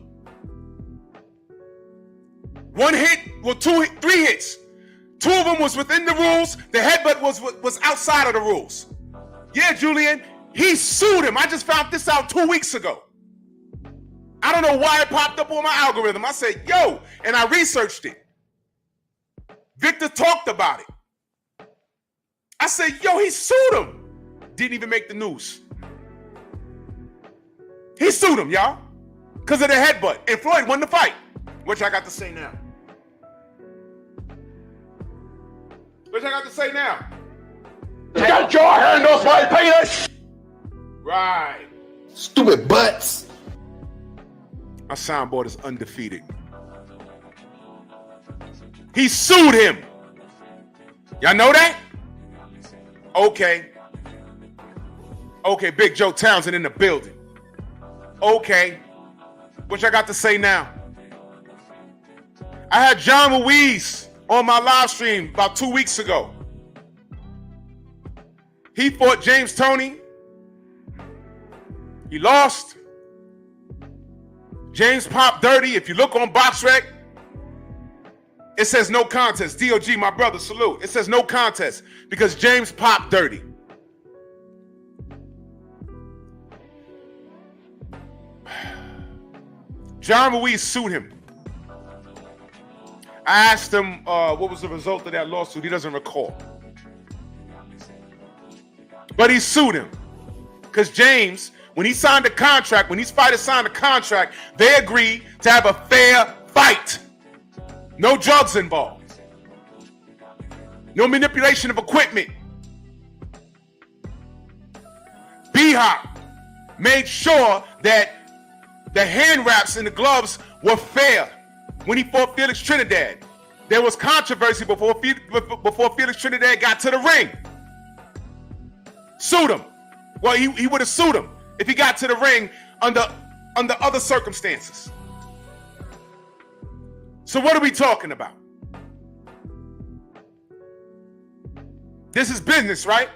1 hit, well, 3 hits. 2 of them was within the rules. The headbutt was outside of the rules. Yeah, Julian, he sued him. I just found this out 2 weeks ago. I don't know why it popped up on my algorithm. I said, yo, and I researched it. Victor talked about it. I said, yo, he sued him. Didn't even make the news. He sued him, y'all, because of the headbutt. And Floyd won the fight. What y'all got to say now? What y'all got to say now? Get your hand off my penis! Right. Stupid butts. My soundboard is undefeated. He sued him. Y'all know that? Okay. Okay, Big Joe Townsend in the building. Okay. What y'all got to say now? I had John Ruiz on my live stream about 2 weeks ago. He fought James Toney. He lost. James popped dirty. If you look on BoxRec, it says no contest. DOG, my brother, salute. It says no contest because James popped dirty. John Ruiz sued him. I asked him what was the result of that lawsuit. He doesn't recall. But he sued him because James when he signed the contract, when these fighters signed the contract, they agreed to have a fair fight. No drugs involved. No manipulation of equipment. B-Hop made sure that the hand wraps and the gloves were fair when he fought Felix Trinidad. There was controversy before Felix Trinidad got to the ring. Sued him. Well, he would have sued him if he got to the ring under other circumstances. So what are we talking about? This is business, right?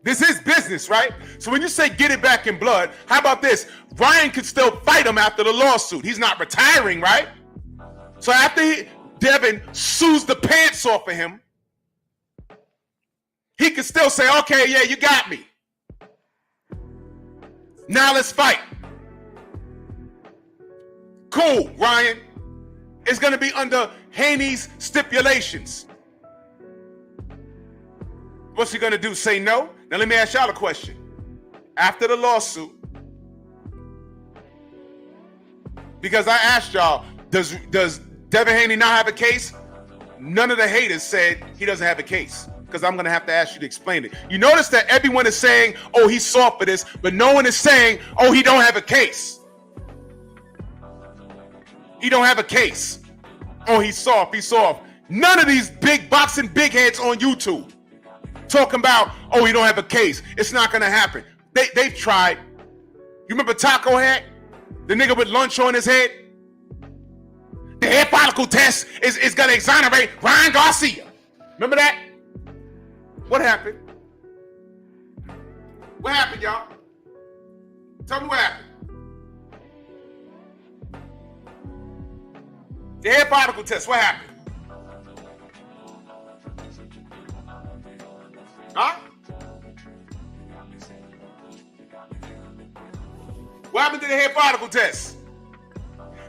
This is business, right? So when you say get it back in blood, how about this? Ryan could still fight him after the lawsuit. He's not retiring, right? So after Devin sues the pants off of him, he could still say, okay, yeah, you got me. Now let's fight. Cool, Ryan. It's going to be under Haney's stipulations. What's he going to do? Say no? Now let me ask y'all a question. After the lawsuit, because I asked y'all, does Devin Haney not have a case? None of the haters said he doesn't have a case, because I'm going to have to ask you to explain it. You notice that everyone is saying, oh, he's soft for this, but no one is saying, oh, he don't have a case. He don't have a case. Oh, he's soft, he's soft. None of these big boxing big heads on YouTube talking about, oh, he don't have a case. It's not going to happen. They've tried. You remember Taco Head? The nigga with lunch on his head? The hair follicle test is going to exonerate Ryan Garcia. Remember that? What happened? What happened, y'all? Tell me what happened. The hair follicle test, what happened? Huh? What happened to the hair follicle test?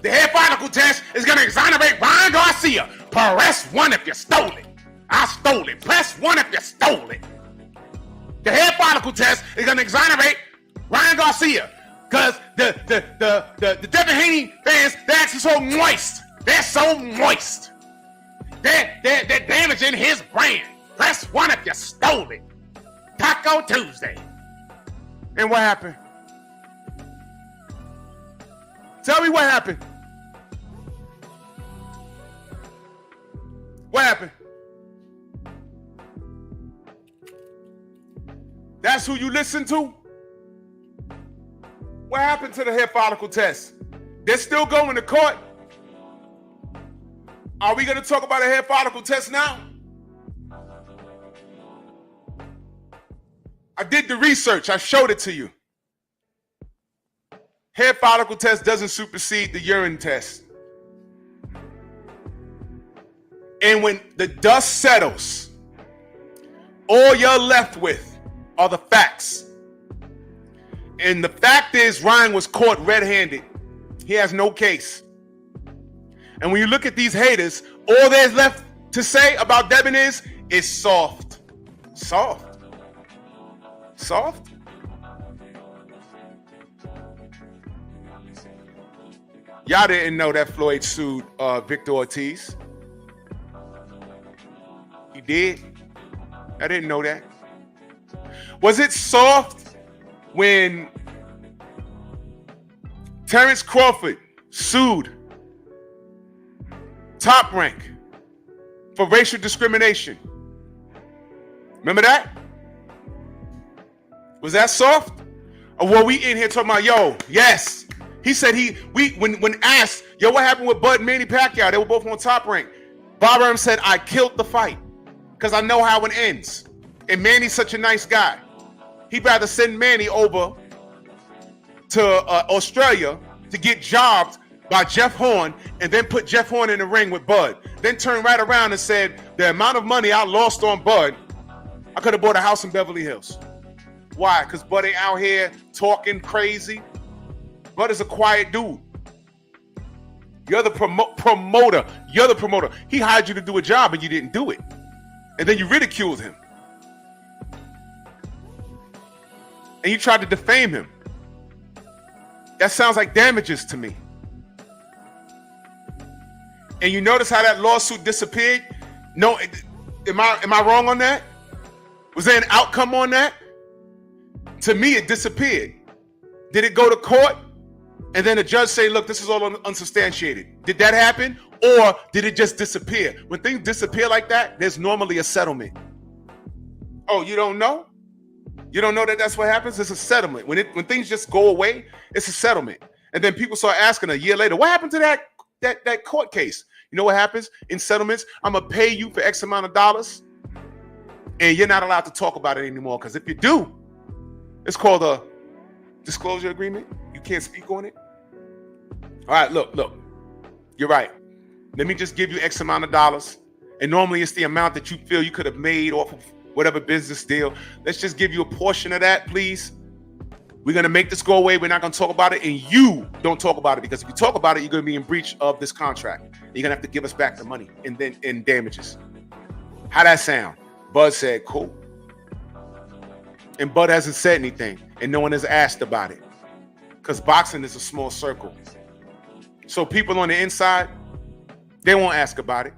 The hair follicle test is going to exonerate Ryan Garcia. Press 1 if you stole it. I stole it. Press 1 if you stole it. The hair follicle test is going to exonerate Ryan Garcia. Because the Devin Haney fans, they're actually so moist. They're so moist. They're damaging his brand. Press 1 if you stole it. Taco Tuesday. And what happened? Tell me what happened. What happened? That's who you listen to? What happened to the hair follicle test? They're still going to court. Are we going to talk about a hair follicle test now? I did the research. I showed it to you. Hair follicle test doesn't supersede the urine test. And when the dust settles, all you're left with are the facts. And the fact is, Ryan was caught red-handed. He has no case. And when you look at these haters, all there's left to say about Devin is soft. Soft. Soft? Y'all didn't know that Floyd sued Victor Ortiz. He did. I didn't know that. Was it soft when Terrence Crawford sued Top Rank for racial discrimination? Remember that? Was that soft? Or were we in here talking about, yo, yes. He said when asked, yo, what happened with Bud and Manny Pacquiao? They were both on Top Rank. Bob Arum said, I killed the fight because I know how it ends. And Manny's such a nice guy. He'd rather send Manny over to Australia to get jobbed by Jeff Horn and then put Jeff Horn in the ring with Bud. Then turn right around and said, the amount of money I lost on Bud, I could have bought a house in Beverly Hills. Why? Because Bud ain't out here talking crazy. Bud is a quiet dude. You're the promoter. You're the promoter. He hired you to do a job and you didn't do it. And then you ridiculed him. and you tried to defame him. That sounds like damages to me. And you notice how that lawsuit disappeared? No, am I wrong on that? Was there an outcome on that? To me, it disappeared. Did it go to court? And then the judge say, look, this is all unsubstantiated. Did that happen? Or did it just disappear? When things disappear like that, there's normally a settlement. Oh, you don't know? You don't know that that's what happens? It's a settlement. When things just go away, it's a settlement. And then people start asking a year later, what happened to that court case? You know what happens in settlements? I'm going to pay you for X amount of dollars, and you're not allowed to talk about it anymore. Because if you do, it's called a disclosure agreement. You can't speak on it. All right, look. You're right. Let me just give you X amount of dollars. And normally it's the amount that you feel you could have made off of whatever business deal. Let's just give you a portion of that, please. We're going to make this go away. We're not going to talk about it. And you don't talk about it, because if you talk about it, you're going to be in breach of this contract. You're going to have to give us back the money and then in damages. How that sound? Bud said, cool. And Bud hasn't said anything, and no one has asked about it, because boxing is a small circle. So people on the inside, they won't ask about it.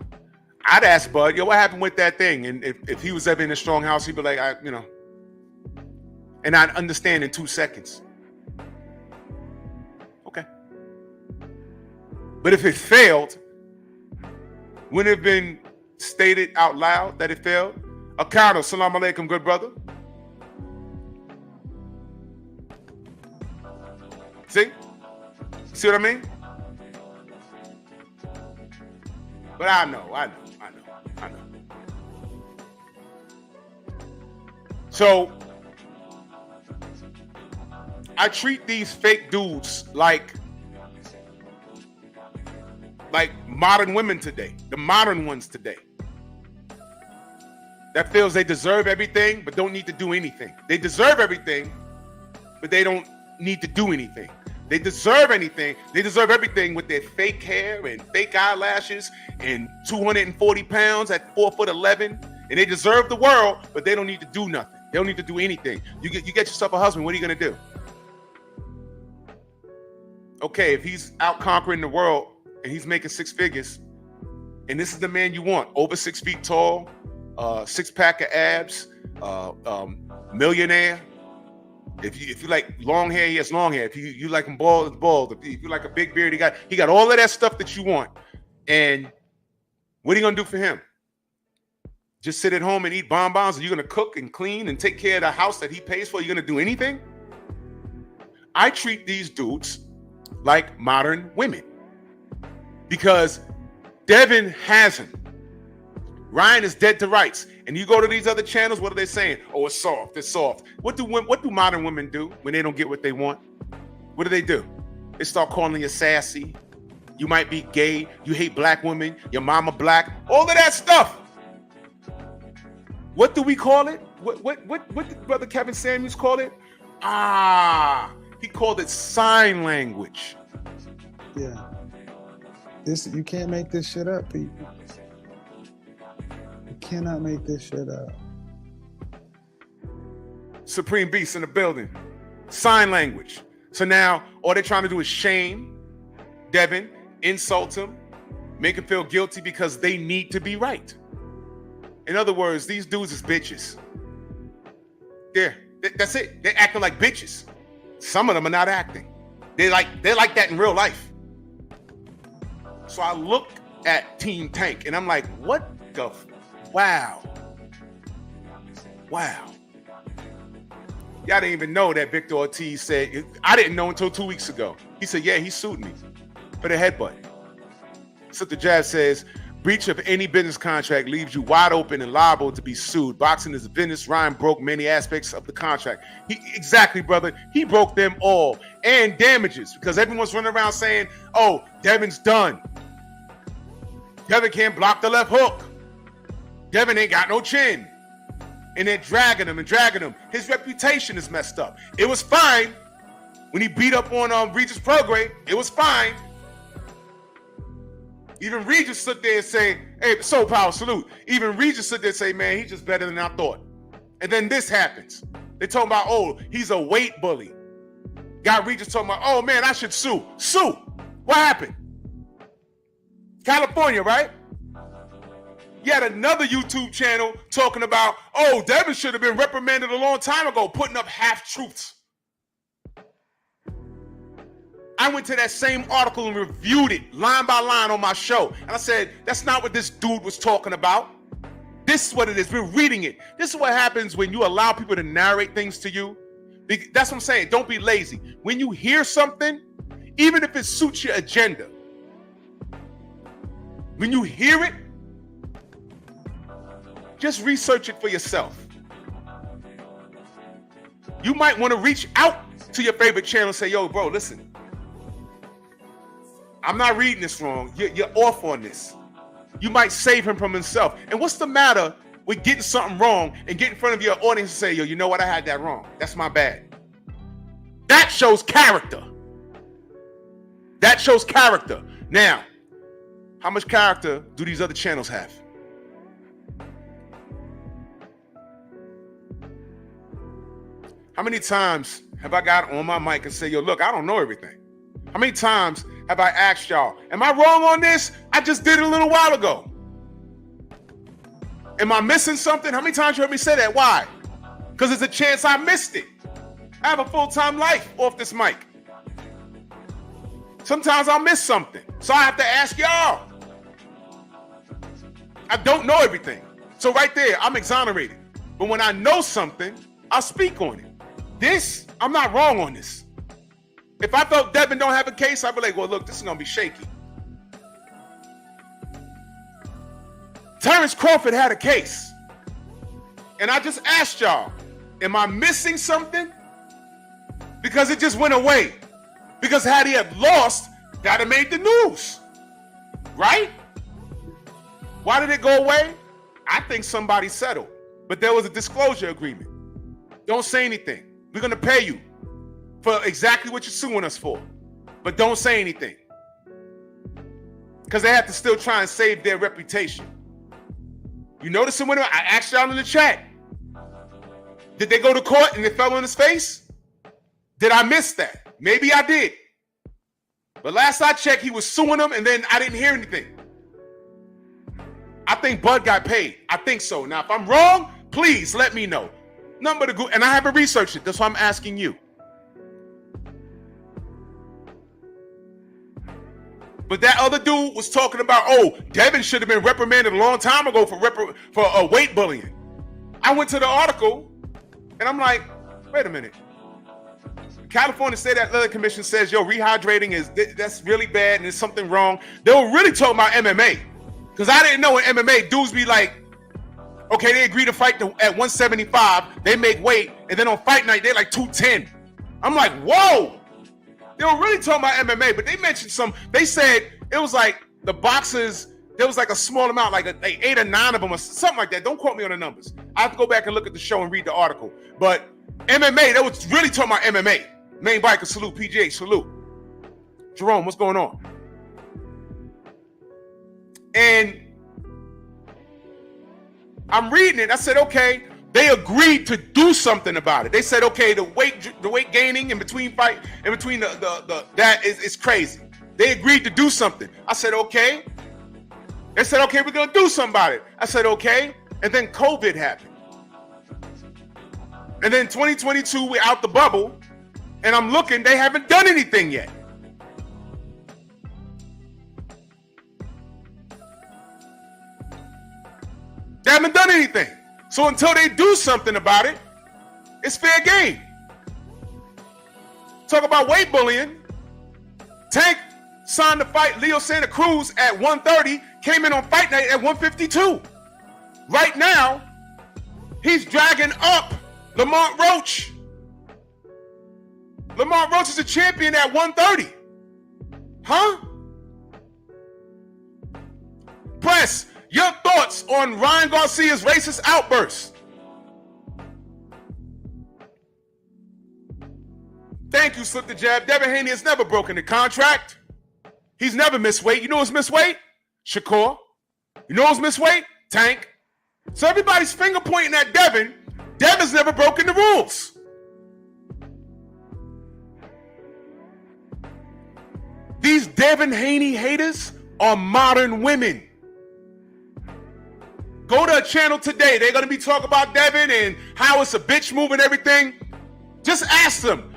I'd ask Bud, yo, what happened with that thing? And if he was ever in a strong house, he'd be like, and I'd understand in 2 seconds. Okay. But if it failed, wouldn't it have been stated out loud that it failed? Akano, salam alaikum, good brother. See what I mean? But I know. So I treat these fake dudes like modern women today, the modern ones today, that feels they deserve everything but don't need to do anything. They deserve everything, but they don't need to do anything. They deserve anything. They deserve everything with their fake hair and fake eyelashes and 240 pounds at 4'11", and they deserve the world, but they don't need to do nothing. They don't need to do anything. You get yourself a husband. What are you gonna do? Okay, if he's out conquering the world and he's making 6 figures, and this is the man you want, over 6 feet tall, 6-pack of abs, millionaire. If you like long hair, he has long hair. If you like him bald, it's bald. If you like a big beard, he got all of that stuff that you want. And what are you gonna do for him? Just sit at home and eat bonbons? Are you gonna cook and clean and take care of the house that he pays for? Are you gonna do anything? I treat these dudes like modern women, because Devin hasn't. Ryan is dead to rights. And you go to these other channels, what are they saying? Oh, it's soft. It's soft. What do modern women do when they don't get what they want? What do? They start calling you sassy. You might be gay. You hate black women. Your mama black. All of that stuff. What do we call it? What did Brother Kevin Samuels call it? He called it sign language. Yeah. You can't make this shit up, people. Cannot make this shit up. Supreme Beast in the building. Sign language. So now all they're trying to do is shame Devin, insult him, make him feel guilty because they need to be right. In other words, these dudes is bitches. That's it. They're acting like bitches. Some of them are not acting. They're like that in real life. So I look at Team Tank and I'm like, what the Wow. Y'all didn't even know that Victor Ortiz said, I didn't know until 2 weeks ago. He said, yeah, he sued me for the headbutt. Sister Jazz says, breach of any business contract leaves you wide open and liable to be sued. Boxing is a business. Ryan broke many aspects of the contract. Exactly, brother. He broke them all. And damages, because everyone's running around saying, oh, Devin's done. Devin can't block the left hook. Devin ain't got no chin. And they're dragging him. His reputation is messed up. It was fine when he beat up on Regis Prograis. It was fine. Even Regis stood there and say, hey, Soul Power, salute. Even Regis stood there and say, man, he's just better than I thought. And then this happens. They talking about, oh, he's a weight bully. Got Regis talking about, oh man, I should sue. Sue. What happened? California, right? You had another YouTube channel talking about, oh, Devin should have been reprimanded a long time ago, putting up half-truths. I went to that same article and reviewed it line by line on my show. And I said, that's not what this dude was talking about. This is what it is. We're reading it. This is what happens when you allow people to narrate things to you. That's what I'm saying. Don't be lazy. When you hear something, even if it suits your agenda, when you hear it, just research it for yourself. You might want to reach out to your favorite channel and say, yo, bro, listen. I'm not reading this wrong. You're off on this. You might save him from himself. And what's the matter with getting something wrong and get in front of your audience and say, yo, you know what? I had that wrong. That's my bad. That shows character. That shows character. Now, how much character do these other channels have? How many times have I got on my mic and say, yo, look, I don't know everything? How many times have I asked y'all, am I wrong on this? I just did it a little while ago. Am I missing something? How many times you heard me say that? Why? Because there's a chance I missed it. I have a full-time life off this mic. Sometimes I'll miss something. So I have to ask y'all. I don't know everything. So right there, I'm exonerated. But when I know something, I'll speak on it. This, I'm not wrong on this. If I felt Devin don't have a case, I'd be like, well, look, this is going to be shaky. Terrence Crawford had a case. And I just asked y'all, am I missing something? Because it just went away. Because had he had lost, that had made the news. Right? Why did it go away? I think somebody settled. But there was a disclosure agreement. Don't say anything. We're going to pay you for exactly what you're suing us for. But don't say anything. Because they have to still try and save their reputation. You notice when I asked y'all in the chat, did they go to court and it fell on his face? Did I miss that? Maybe I did. But last I checked, he was suing them and then I didn't hear anything. I think Bud got paid. I think so. Now, if I'm wrong, please let me know. Number to go, and I haven't researched it. That's why I'm asking you. But that other dude was talking about, oh, Devin should have been reprimanded a long time ago for weight bullying. I went to the article, and I'm like, wait a minute. California State Athletic Commission says, yo, rehydrating that's really bad and there's something wrong. They were really talking about MMA. Because I didn't know in MMA, dudes be like, okay, they agree to fight at 175, they make weight, and then on fight night, they're like 210. I'm like, whoa! They were really talking about MMA, but they mentioned they said it was like the boxers, there was like a small amount, like 8 or 9 of them or something like that. Don't quote me on the numbers. I have to go back and look at the show and read the article. But MMA, they was really talking about MMA. Main biker, salute. PGH, salute. Jerome, what's going on? And I'm reading it. I said, okay, they agreed to do something about it. They said, okay, the weight gaining in between that is crazy. They agreed to do something. I said, okay. They said, okay, we're gonna do something about it. I said, okay. And then COVID happened. And then 2022, we're out the bubble, and I'm looking, they haven't done anything yet. They haven't done anything. So until they do something about it, it's fair game. Talk about weight bullying. Tank signed to fight Leo Santa Cruz at 130, came in on fight night at 152. Right now, he's dragging up Lamont Roach. Lamont Roach is a champion at 130. Huh? Press, your thoughts on Ryan Garcia's racist outburst. Thank you, Slip the Jab. Devin Haney has never broken the contract. He's never missed weight. You know who's missed weight? Shakur. You know who's missed weight? Tank. So everybody's finger pointing at Devin. Devin's never broken the rules. These Devin Haney haters are modern women. Go to a channel today. They're going to be talking about Devin and how it's a bitch move and everything. Just ask them,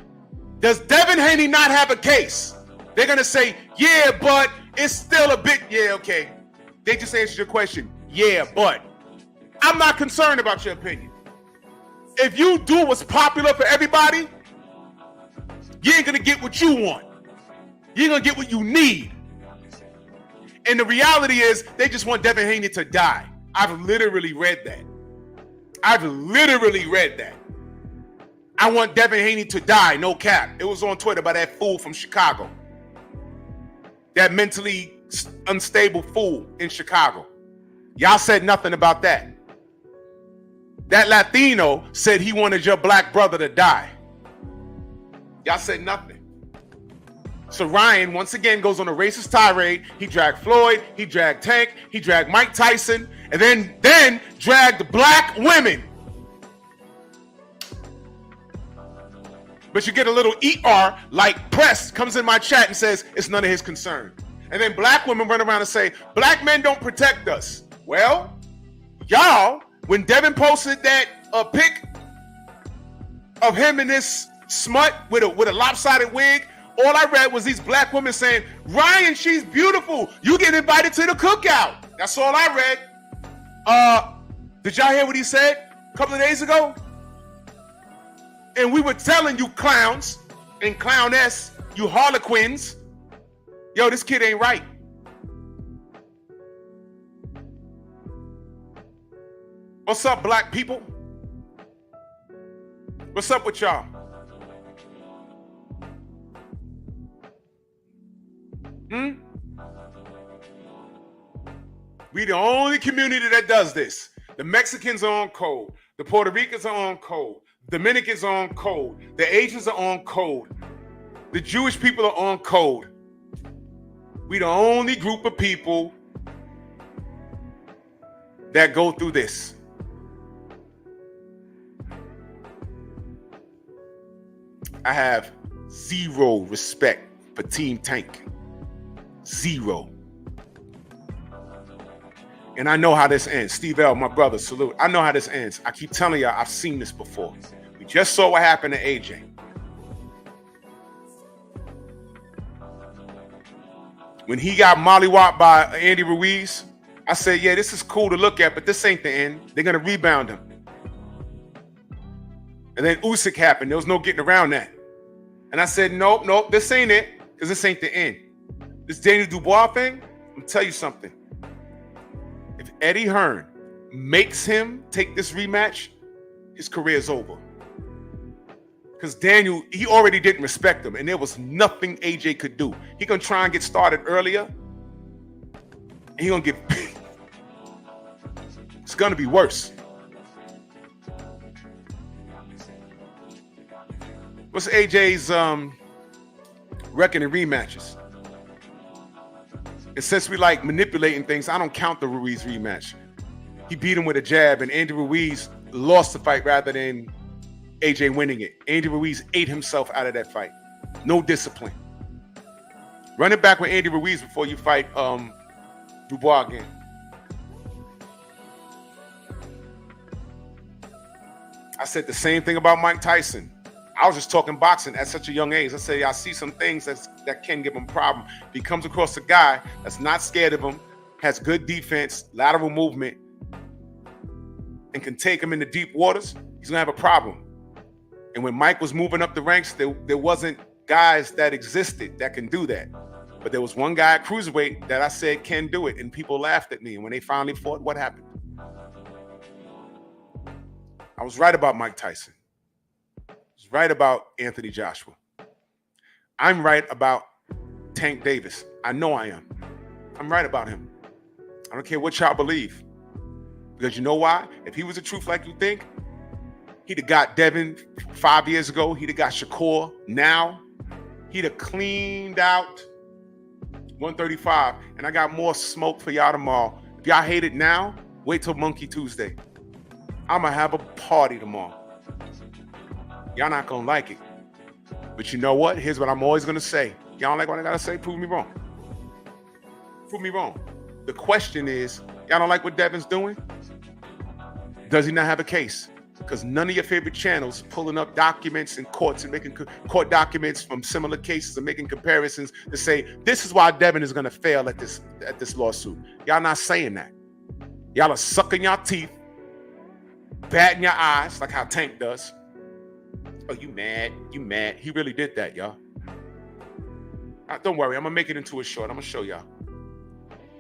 does Devin Haney not have a case? They're going to say, yeah, but it's still a bit. Yeah, okay. They just answered your question. Yeah, but. I'm not concerned about your opinion. If you do what's popular for everybody, you ain't going to get what you want. You ain't going to get what you need. And the reality is, they just want Devin Haney to die. I've literally read that. I've literally read that. I want Devin Haney to die, no cap. It was on Twitter by that fool from Chicago. That mentally unstable fool in Chicago. Y'all said nothing about that. That Latino said he wanted your black brother to die. Y'all said nothing. So Ryan, once again, goes on a racist tirade. He dragged Floyd, he dragged Tank, he dragged Mike Tyson, and then dragged black women. But you get a little ER like Press comes in my chat and says it's none of his concern. And then black women run around and say, black men don't protect us. Well, y'all, when Devin posted that pic of him in this smut with a lopsided wig, all I read was these black women saying, Ryan, she's beautiful. You get invited to the cookout. That's all I read. Did y'all hear what he said a couple of days ago? And we were telling you clowns and clowness, you harlequins, yo, this kid ain't right. What's up, black people? What's up with y'all? We the only community that does this. The Mexicans are on code. The Puerto Ricans are on code. Dominicans are on code. The Asians are on code. The Jewish people are on code. We the only group of people that go through this. I have zero respect for Team Tank. Zero. And I know how this ends. Steve L, my brother, salute. I know how this ends. I keep telling y'all, I've seen this before. We just saw what happened to AJ. When he got mollywopped by Andy Ruiz, I said, yeah, this is cool to look at, but this ain't the end. They're going to rebound him. And then Usyk happened. There was no getting around that. And I said, nope, this ain't it, because this ain't the end. This Daniel Dubois thing, I'm going to tell you something. If Eddie Hearn makes him take this rematch, his career is over. Because Daniel, he already didn't respect him, and there was nothing AJ could do. He gonna try and get started earlier, and he gonna get it's gonna be worse. What's AJ's record in rematches? And since we like manipulating things, I don't count the Ruiz rematch. He beat him with a jab, and Andy Ruiz lost the fight rather than AJ winning it. Andy Ruiz ate himself out of that fight. No discipline. Run it back with Andy Ruiz before you fight Dubois again. I said the same thing about Mike Tyson. I was just talking boxing at such a young age. I say I see some things that can give him a problem. If he comes across a guy that's not scared of him, has good defense, lateral movement, and can take him into deep waters, he's gonna have a problem. And when Mike was moving up the ranks, there wasn't guys that existed that can do that. But there was one guy at cruiserweight that I said can do it, and people laughed at me. And when they finally fought, what happened? I was right about Mike Tyson. Right about Anthony Joshua. I'm right about Tank Davis. I know I am. I'm right about him. I don't care what y'all believe. Because you know why? If he was the truth like you think, he'd have got Devin 5 years ago. He'd have got Shakur now. He'd have cleaned out 135. And I got more smoke for y'all tomorrow. If y'all hate it now, wait till Monkey Tuesday. I'm going to have a party tomorrow. Y'all not gonna like it. But you know what? Here's what I'm always gonna say. Y'all don't like what I gotta say? Prove me wrong. Prove me wrong. The question is, y'all don't like what Devin's doing? Does he not have a case? Because none of your favorite channels pulling up documents in courts and making court documents from similar cases and making comparisons to say this is why Devin is going to fail at this lawsuit. Y'all not saying that. Y'all are sucking your teeth, batting your eyes like how Tank does. Oh, you mad? You mad? He really did that, y'all. Don't worry, I'm gonna make it into a short. I'm gonna show y'all.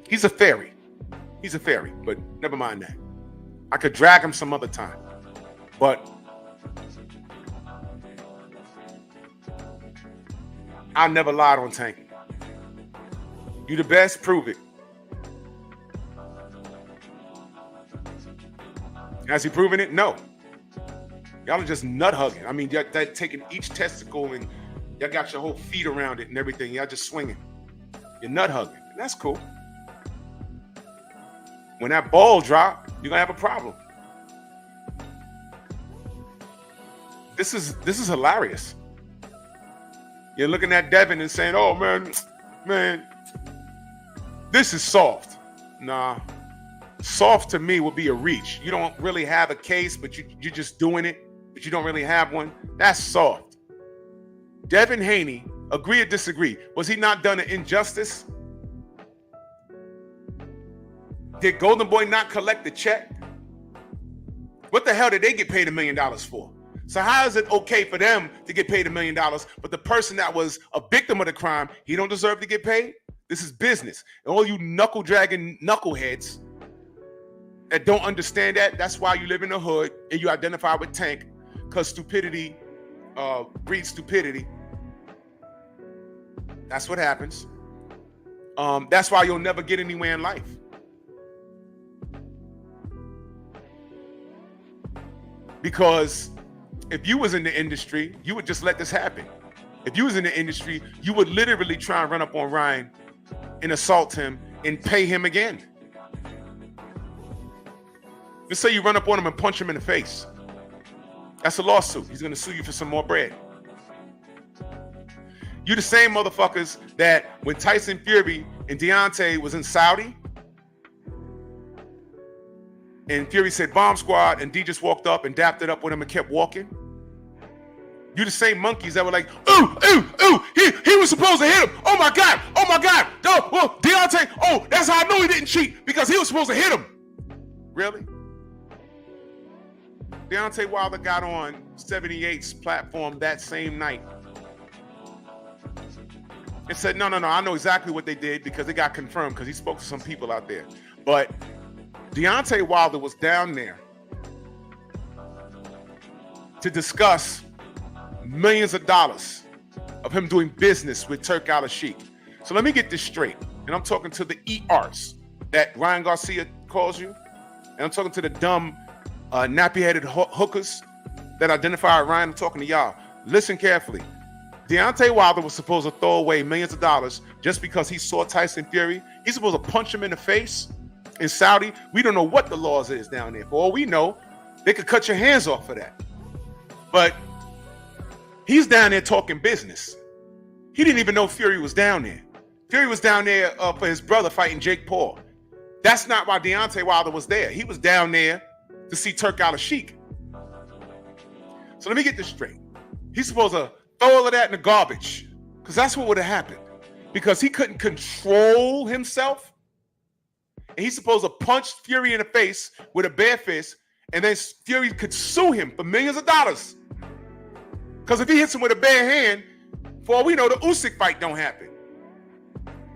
He's a fairy. He's a fairy, but never mind that. I could drag him some other time. But I never lied on Tank. You the best, prove it. Has he proven it? No. Y'all are just nut hugging. I mean, y'all taking each testicle and y'all got your whole feet around it and everything. Y'all just swinging. You're nut hugging. And that's cool. When that ball drop, you're gonna have a problem. This is hilarious. You're looking at Devin and saying, "Oh man, this is soft." Nah, soft to me would be a reach. You don't really have a case, but you're just doing it, but you don't really have one. That's soft. Devin Haney, agree or disagree? Was he not done an injustice? Did Golden Boy not collect the check? What the hell did they get paid $1 million for? So how is it okay for them to get paid $1 million, but the person that was a victim of the crime, he don't deserve to get paid? This is business. And all you knuckle-dragging knuckleheads that don't understand that, that's why you live in the hood and you identify with Tank, because stupidity breeds stupidity. That's what happens. That's why you'll never get anywhere in life. Because if you was in the industry, you would just let this happen. If you was in the industry, you would literally try and run up on Ryan and assault him and pay him again. Let's say you run up on him and punch him in the face. That's a lawsuit. He's going to sue you for some more bread. You the same motherfuckers that when Tyson Fury and Deontay was in Saudi, and Fury said bomb squad, and D just walked up and dapped it up with him and kept walking. You the same monkeys that were like, he was supposed to hit him. Oh my God. No, well, Deontay, that's how I know he didn't cheat, because he was supposed to hit him. Really? Deontay Wilder got on 78's platform that same night and said, no, I know exactly what they did, because it got confirmed, because he spoke to some people out there. But Deontay Wilder was down there to discuss millions of dollars of him doing business with Turk Al-Sheikh. So let me get this straight. And I'm talking to the E-arts that Ryan Garcia calls you. And I'm talking to the dumb, nappy-headed hookers that identify Ryan. I'm talking to y'all. Listen carefully. Deontay Wilder was supposed to throw away millions of dollars just because he saw Tyson Fury. He's supposed to punch him in the face. In Saudi, we don't know what the laws is down there. For all we know, they could cut your hands off for that. But he's down there talking business. He didn't even know Fury was down there. Fury was down there for his brother fighting Jake Paul. That's not why Deontay Wilder was there. He was down there to see Turk Al-Sheikh. So let me get this straight. He's supposed to throw all of that in the garbage, because that's what would have happened. Because he couldn't control himself. And he's supposed to punch Fury in the face with a bare fist, and then Fury could sue him for millions of dollars. Because if he hits him with a bare hand, for all we know, the Usyk fight don't happen.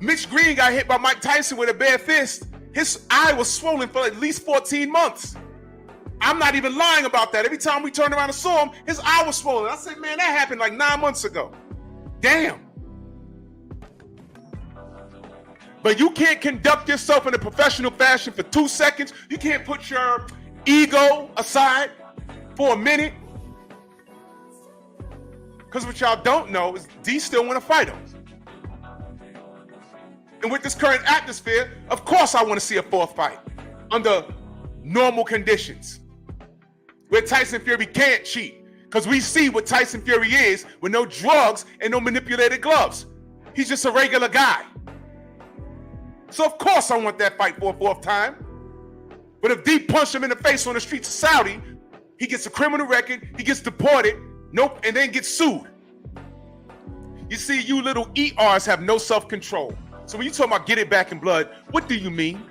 Mitch Green got hit by Mike Tyson with a bare fist. His eye was swollen for at least 14 months. I'm not even lying about that. Every time we turned around and saw him, his eye was swollen. I said, man, that happened like 9 months ago. Damn. But you can't conduct yourself in a professional fashion for 2 seconds. You can't put your ego aside for a minute. Because what y'all don't know is D still want to fight him. And with this current atmosphere, of course I want to see a fourth fight under normal conditions, where Tyson Fury can't cheat. Because we see what Tyson Fury is with no drugs and no manipulated gloves. he's just a regular guy. So of course I want that fight for a fourth time. But if D punched him in the face on the streets of Saudi, he gets a criminal record, he gets deported, and then gets sued. You see, you little ERs have no self-control. So when you talk about get it back in blood, what do you mean?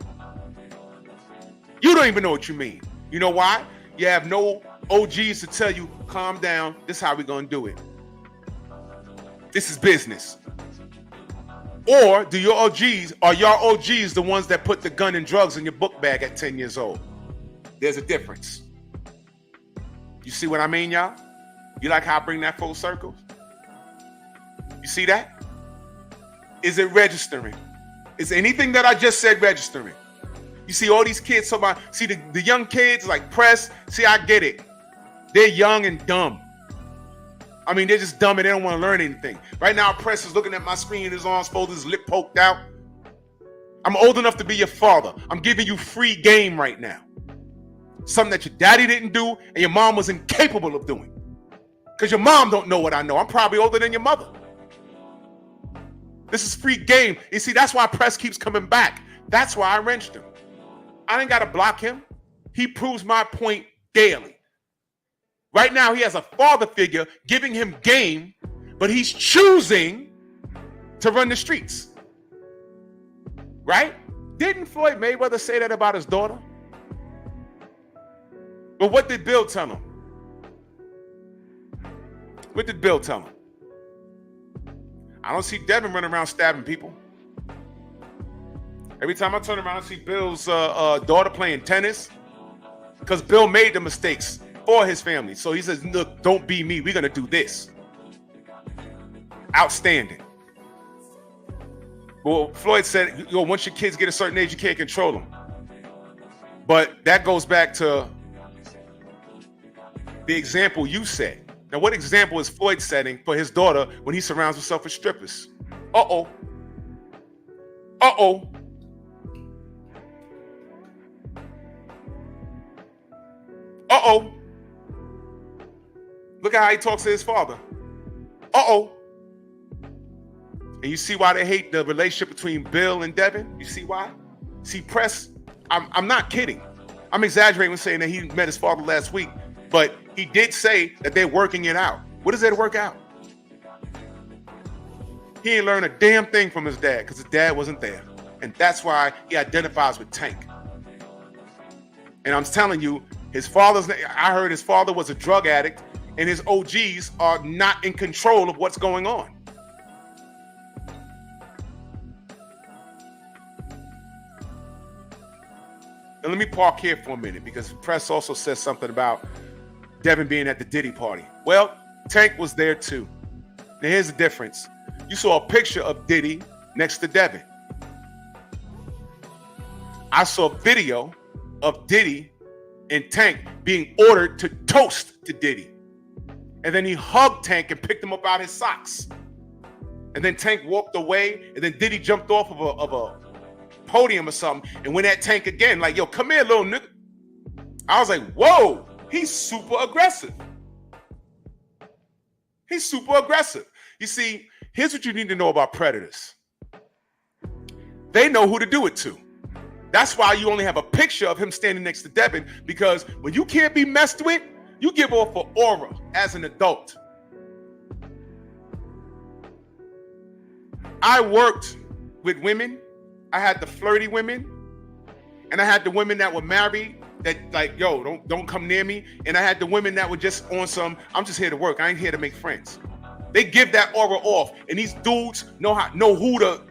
You don't even know what you mean. You know why? You have no OGs to tell you, calm down, this is how we're gonna do it. This is business. Or are your OGs the ones that put the gun and drugs in your book bag at 10 years old? There's a difference. You see what I mean, y'all? You like how I bring that full circle? You see that? Is it registering? Is anything that I just said registering? You see all these kids, see the young kids like Press, see, I get it. They're young and dumb. I mean, they're just dumb and they don't want to learn anything. Right now, Press is looking at my screen, his arms folded, his lip poked out. I'm old enough to be your father. I'm giving you free game right now. Something that your daddy didn't do and your mom was incapable of doing. Because your mom don't know what I know. I'm probably older than your mother. This is free game. You see, that's why Press keeps coming back. That's why I wrenched him. I didn't got to block him. He proves my point daily. Right now, he has a father figure giving him game, but he's choosing to run the streets. Right? Didn't Floyd Mayweather say that about his daughter? But what did Bill tell him? What did Bill tell him? I don't see Devin running around stabbing people. Every time I turn around, I see Bill's daughter playing tennis because Bill made the mistakes for his family. So he says, look, don't be me. We're going to do this. Outstanding. Well, Floyd said, once your kids get a certain age, you can't control them. But that goes back to the example you set. Now, what example is Floyd setting for his daughter when he surrounds himself with strippers? Uh-oh. Uh-oh. Uh-oh. Look at how he talks to his father. Uh-oh. And you see why they hate the relationship between Bill and Devin? You see why? See, Press, I'm not kidding. I'm exaggerating when saying that he met his father last week, but he did say that they're working it out. What is there to work out? He ain't learned a damn thing from his dad because his dad wasn't there. And that's why he identifies with Tank. And I'm telling you, I heard his father was a drug addict and his OGs are not in control of what's going on. And let me park here for a minute because Press also says something about Devin being at the Diddy party. Well, Tank was there too. Now here's the difference. You saw a picture of Diddy next to Devin. I saw a video of Diddy and Tank being ordered to toast to Diddy. And then he hugged Tank and picked him up out his socks. And then Tank walked away, and then Diddy jumped off of a podium or something and went at Tank again, like, yo, come here, little nigga. I was like, whoa, he's super aggressive. He's super aggressive. You see, here's what you need to know about predators. They know who to do it to. That's why you only have a picture of him standing next to Devin, because when you can't be messed with, you give off an aura as an adult. I worked with women. I had the flirty women, and I had the women that were married that like, yo, don't come near me. And I had the women that were just on some, I'm just here to work. I ain't here to make friends. They give that aura off, and these dudes know who to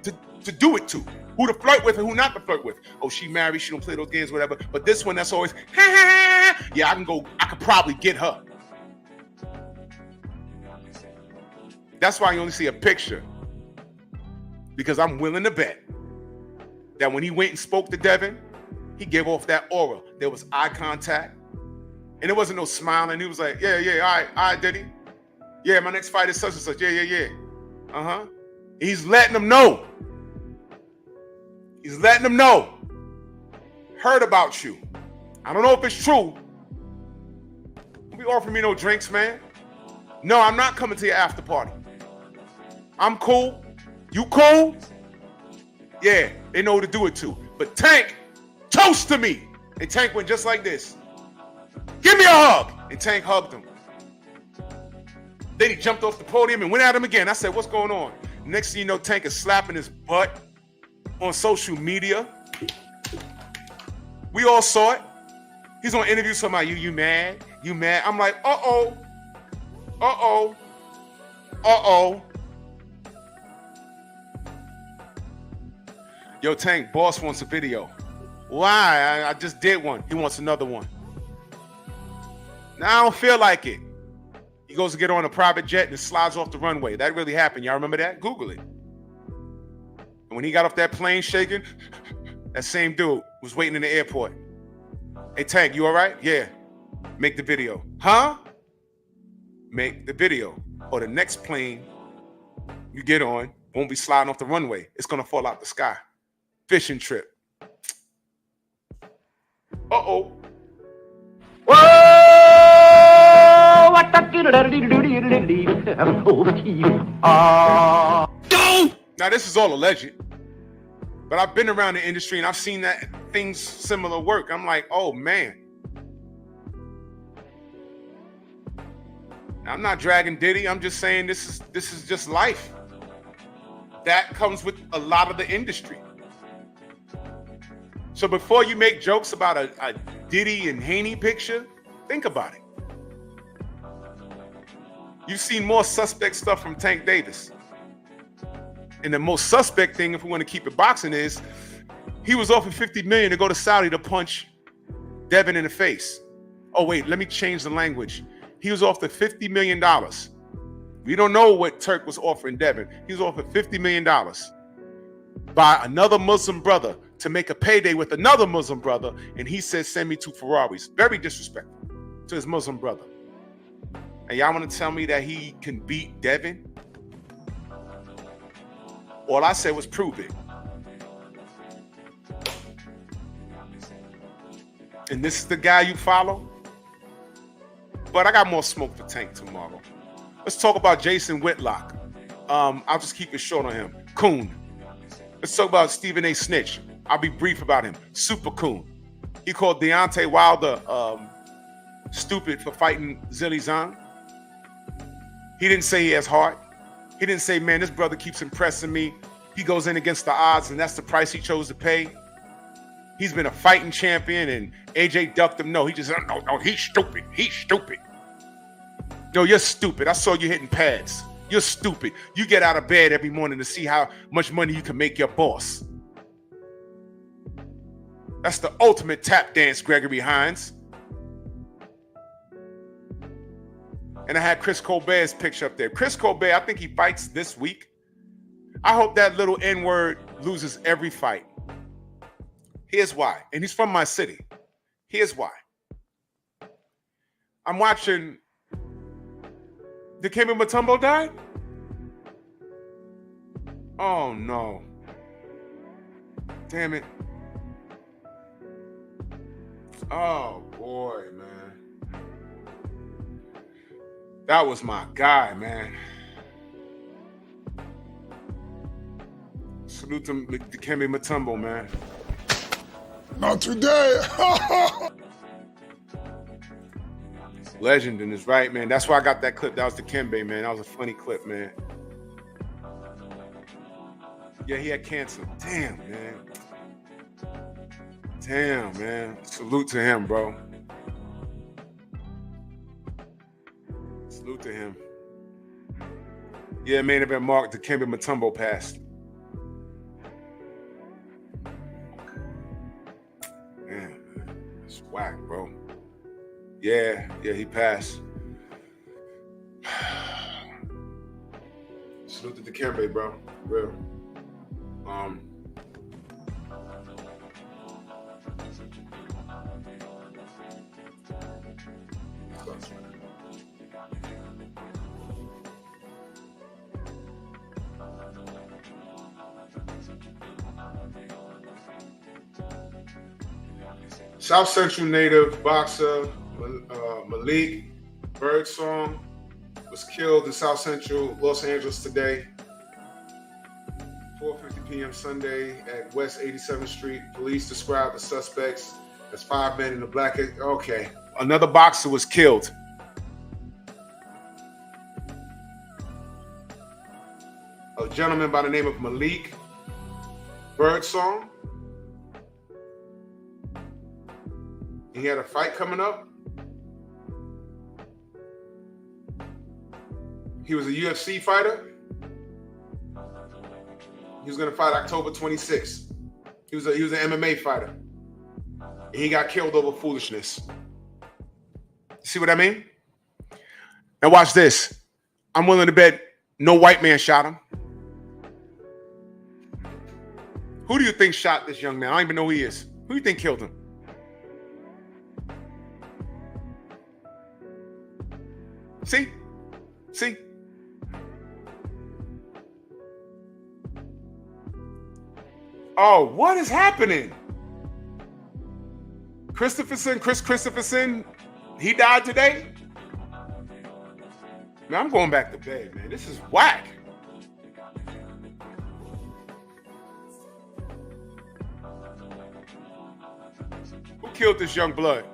do it to. Who to flirt with and who not to flirt with. Oh, she married, she don't play those games, whatever. But this one, that's always, ha, ha, ha. Yeah, I could probably get her. That's why you only see a picture. Because I'm willing to bet that when he went and spoke to Devin, he gave off that aura. There was eye contact. And there wasn't no smiling. He was like, yeah, all right, Diddy. Yeah, my next fight is such and such. Yeah. Uh-huh. He's letting them know. He's letting them know. Heard about you. I don't know if it's true. Don't be offering me no drinks, man. No, I'm not coming to your after party. I'm cool. You cool? Yeah, they know who to do it to. But Tank, toast to me. And Tank went just like this. Give me a hug. And Tank hugged him. Then he jumped off the podium and went at him again. I said, what's going on? Next thing you know, Tank is slapping his butt on social media. We all saw it. He's on interviews talking about you mad? You mad? I'm like, uh-oh. Uh-oh. Uh-oh. Yo, Tank, boss wants a video. Why? I just did one. He wants another one. Now I don't feel like it. He goes to get on a private jet and slides off the runway. That really happened. Y'all remember that? Google it. And when he got off that plane shaking, that same dude was waiting in the airport. Hey, Tank, you all right? Yeah. Make the video. Huh? Make the video. Or the next plane you get on won't be sliding off the runway. It's going to fall out the sky. Fishing trip. Uh-oh. Whoa! What the Now, this is all alleged. But I've been around the industry and I've seen that things similar work. I'm like, oh, man. I'm not dragging Diddy. I'm just saying this is just life. That comes with a lot of the industry. So before you make jokes about a Diddy and Haney picture, think about it. You've seen more suspect stuff from Tank Davis. And the most suspect thing, if we want to keep it boxing, is he was offered $50 million to go to Saudi to punch Devin in the face. Oh, wait, let me change the language. He was offered $50 million. We don't know what Turk was offering Devin. He was offered $50 million by another Muslim brother to make a payday with another Muslim brother. And he said, send me 2 Ferraris. Very disrespectful to his Muslim brother. And y'all want to tell me that he can beat Devin? All I said was prove it. And this is the guy you follow? But I got more smoke for Tank tomorrow. Let's talk about Jason Whitlock. I'll just keep it short on him. Coon. Let's talk about Stephen A. Snitch. I'll be brief about him. Super coon. He called Deontay Wilder stupid for fighting Zhilei Zhang. He didn't say he has heart. He didn't say, man, this brother keeps impressing me. He goes in against the odds, and that's the price he chose to pay. He's been a fighting champion, and AJ ducked him. No, he just, no, he's stupid. He's stupid. No, you're stupid. I saw you hitting pads. You're stupid. You get out of bed every morning to see how much money you can make your boss. That's the ultimate tap dance, Gregory Hines. And I had Chris Colbert's picture up there. Chris Colbert, I think he fights this week. I hope that little N-word loses every fight. Here's why. And he's from my city. Here's why. I'm watching. Did Dikembe Mutombo die? Oh, no. Damn it. Oh, boy, man. That was my guy, man. Salute to Dikembe Mutombo, man. Not today. Legend in his right, man. That's why I got that clip. That was Dikembe, man. That was a funny clip, man. Yeah, he had cancer. Damn, man. Damn, man. Salute to him, bro. Salute to him. Yeah, main event mark, Dikembe Mutombo passed. Man, it's whack, bro. Yeah, he passed. Salute to Dikembe, bro. Real. South Central native boxer Malik Birdsong was killed in South Central Los Angeles today. 4:50 p.m. Sunday at West 87th Street. Police described the suspects as 5 men in a black. Okay. Another boxer was killed. A gentleman by the name of Malik Birdsong. He had a fight coming up. He was a UFC fighter. He was going to fight October 26th. He was an MMA fighter. And he got killed over foolishness. See what I mean? Now watch this. I'm willing to bet no white man shot him. Who do you think shot this young man? I don't even know who he is. Who do you think killed him? See? See? Oh, what is happening? Chris Christopherson, he died today? Man, I'm going back to bed, man. This is whack. Who killed this young blood?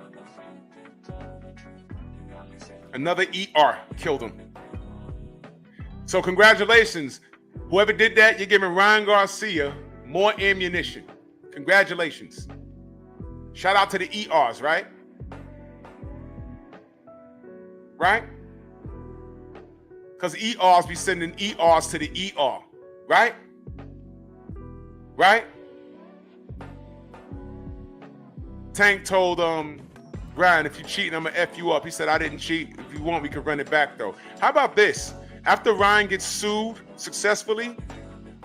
Another ER killed him. So congratulations. Whoever did that, you're giving Ryan Garcia more ammunition. Congratulations. Shout out to the ERs, right? Right? Because ERs be sending ERs to the ER, right? Right? Tank told Brian, if you cheating, I'm gonna F you up. He said, I didn't cheat. If you want, we can run it back though. How about this? After Ryan gets sued successfully,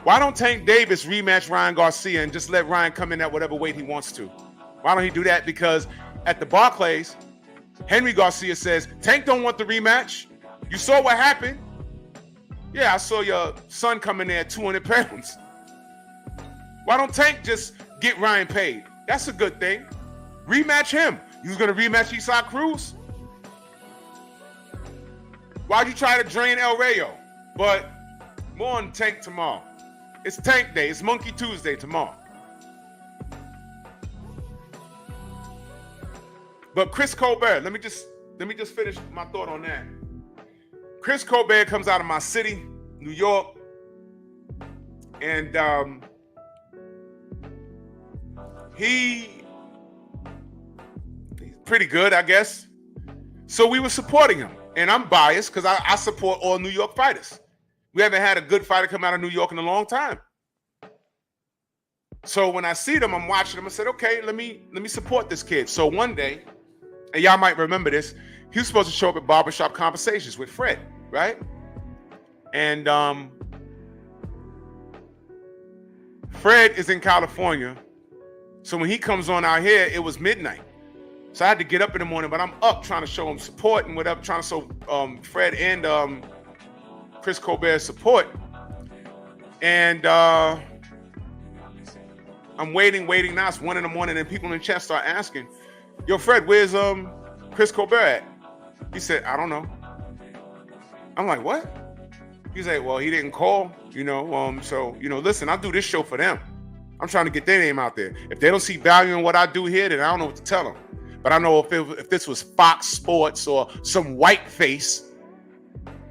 why don't Tank Davis rematch Ryan Garcia and just let Ryan come in at whatever weight he wants to? Why don't he do that? Because at the Barclays, Henry Garcia says, Tank don't want the rematch. You saw what happened. Yeah, I saw your son come in there at 200 pounds. Why don't Tank just get Ryan paid? That's a good thing. Rematch him. You was going to rematch Isaac Cruz? Why'd you try to drain El Rayo? But more on Tank tomorrow. It's Tank Day. It's Monkey Tuesday tomorrow. But Chris Colbert, let me just finish my thought on that. Chris Colbert comes out of my city, New York, and he's pretty good, I guess. So we were supporting him, and I'm biased because I support all New York fighters. We haven't had a good fighter come out of New York in a long time. So when I see them, I'm watching them. I said, okay, let me support this kid. So one day, and y'all might remember this, he was supposed to show up at Barbershop Conversations with Fred, right? And Fred is in California. So when he comes on out here, it was midnight. So I had to get up in the morning, but I'm up trying to show him support and whatever, trying to show Fred and Chris Colbert support. And I'm waiting. Now it's 1 a.m, and people in the chat start asking, yo, Fred, where's Chris Colbert at? He said, I don't know. I'm like, what? He's like, well, he didn't call, so, listen, I do this show for them. I'm trying to get their name out there. If they don't see value in what I do here, then I don't know what to tell them. But I know if this was Fox Sports or some white face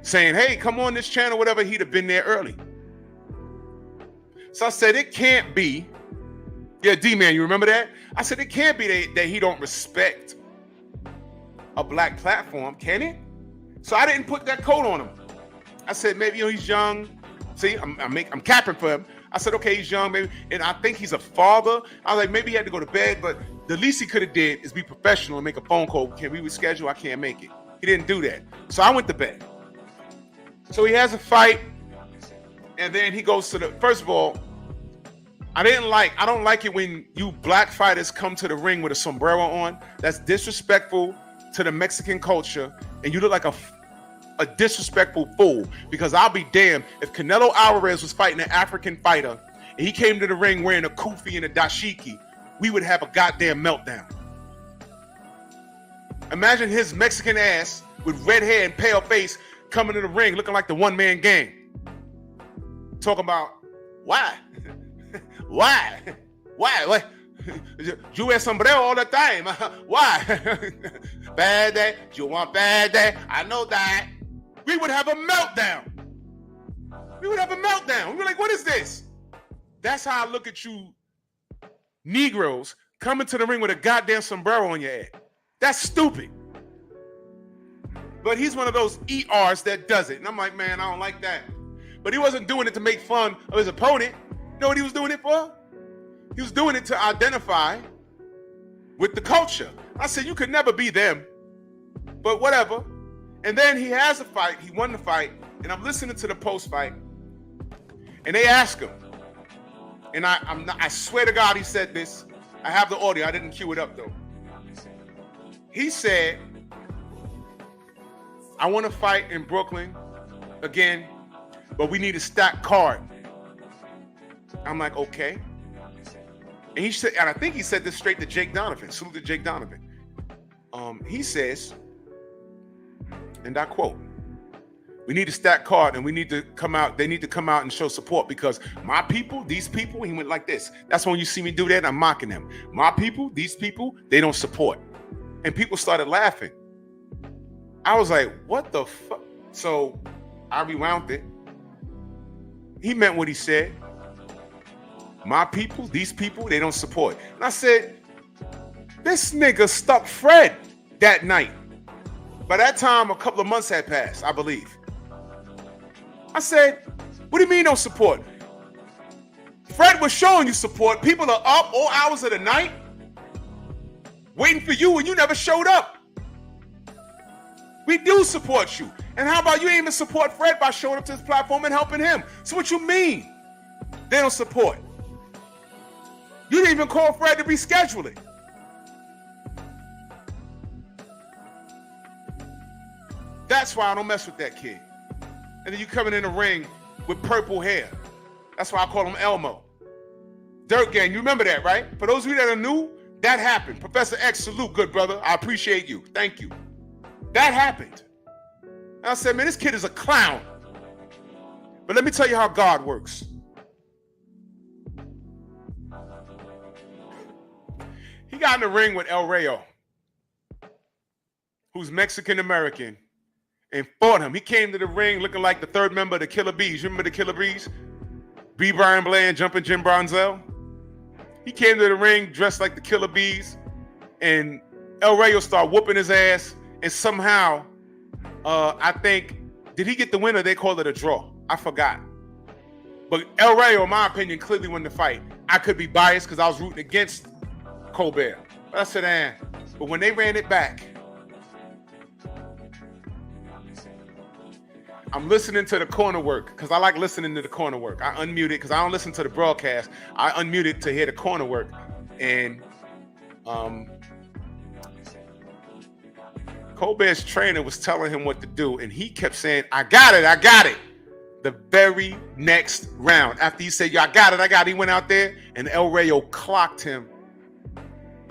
saying, hey, come on this channel, whatever, he'd have been there early. So I said, it can't be. Yeah, D-Man, you remember that? I said, it can't be that he don't respect a black platform, can it? So I didn't put that coat on him. I said, maybe he's young. See, I'm capping for him. I said, okay, he's young, maybe, and I think he's a father. I was like, maybe he had to go to bed, but the least he could have did is be professional and make a phone call. Can we reschedule? I can't make it. He didn't do that. So I went to bed. So he has a fight, and then he goes to first of all, I don't like it when you black fighters come to the ring with a sombrero on. That's disrespectful to the Mexican culture, and you look like a disrespectful fool, because I'll be damned if Canelo Alvarez was fighting an African fighter and he came to the ring wearing a kufi and a dashiki, we would have a goddamn meltdown. Imagine his Mexican ass with red hair and pale face coming to the ring looking like the one-man gang. Talking about Why? Why? Why? What? You wear sombrero all the time. Why? Bad day. You want bad day? I know that. We would have a meltdown. We would have a meltdown. We were like, what is this? That's how I look at you Negroes coming to the ring with a goddamn sombrero on your head. That's stupid. But he's one of those ERs that does it. And I'm like, man, I don't like that. But he wasn't doing it to make fun of his opponent. You know what he was doing it for? He was doing it to identify with the culture. I said, you could never be them. But whatever. And then he has a fight. He won the fight. And I'm listening to the post-fight. And they ask him. And I swear to God he said this. I have the audio. I didn't cue it up, though. He said, I want to fight in Brooklyn again, but we need a stacked card. I'm like, okay. And he said, and I think he said this straight to Jake Donovan. Salute to Jake Donovan. He says, and I quote, we need a stacked card and we need to come out. They need to come out and show support because my people, these people, he went like this. That's when you see me do that, I'm mocking them. My people, these people, they don't support. And people started laughing. I was like, what the fuck? So I rewound it. He meant what he said. My people, these people, they don't support. And I said, this nigga stuck Fred that night. By that time, a couple of months had passed, I believe. I said, what do you mean don't support? Fred was showing you support. People are up all hours of the night waiting for you and you never showed up. We do support you. And how about you ain't even support Fred by showing up to his platform and helping him? So what you mean they don't support? You didn't even call Fred to reschedule it. That's why I don't mess with that kid. And then you coming in the ring with purple hair. That's why I call him Elmo. Dirt Gang, you remember that, right? For those of you that are new, that happened. Professor X, salute, good brother. I appreciate you. Thank you. That happened. And I said, man, this kid is a clown. But let me tell you how God works. He got in the ring with El Rayo, who's Mexican-American, and fought him. He came to the ring looking like the third member of the Killer Bees. You remember the Killer Bees? B. Brian Bland, Jumping Jim Bronzell. He came to the ring dressed like the Killer Bees, and El Rayo started whooping his ass, and somehow, I think, did he get the win or they called it a draw? I forgot. But El Rayo, in my opinion, clearly won the fight. I could be biased because I was rooting against Colbert. But I said, but when they ran it back, I'm listening to the corner work because I like listening to the corner work. I unmute it because I don't listen to the broadcast. I unmute it to hear the corner work. And Colbert's trainer was telling him what to do, and he kept saying, I got it, I got it. The very next round, after he said, yo, I got it, I got it, he went out there, and El Rayo clocked him,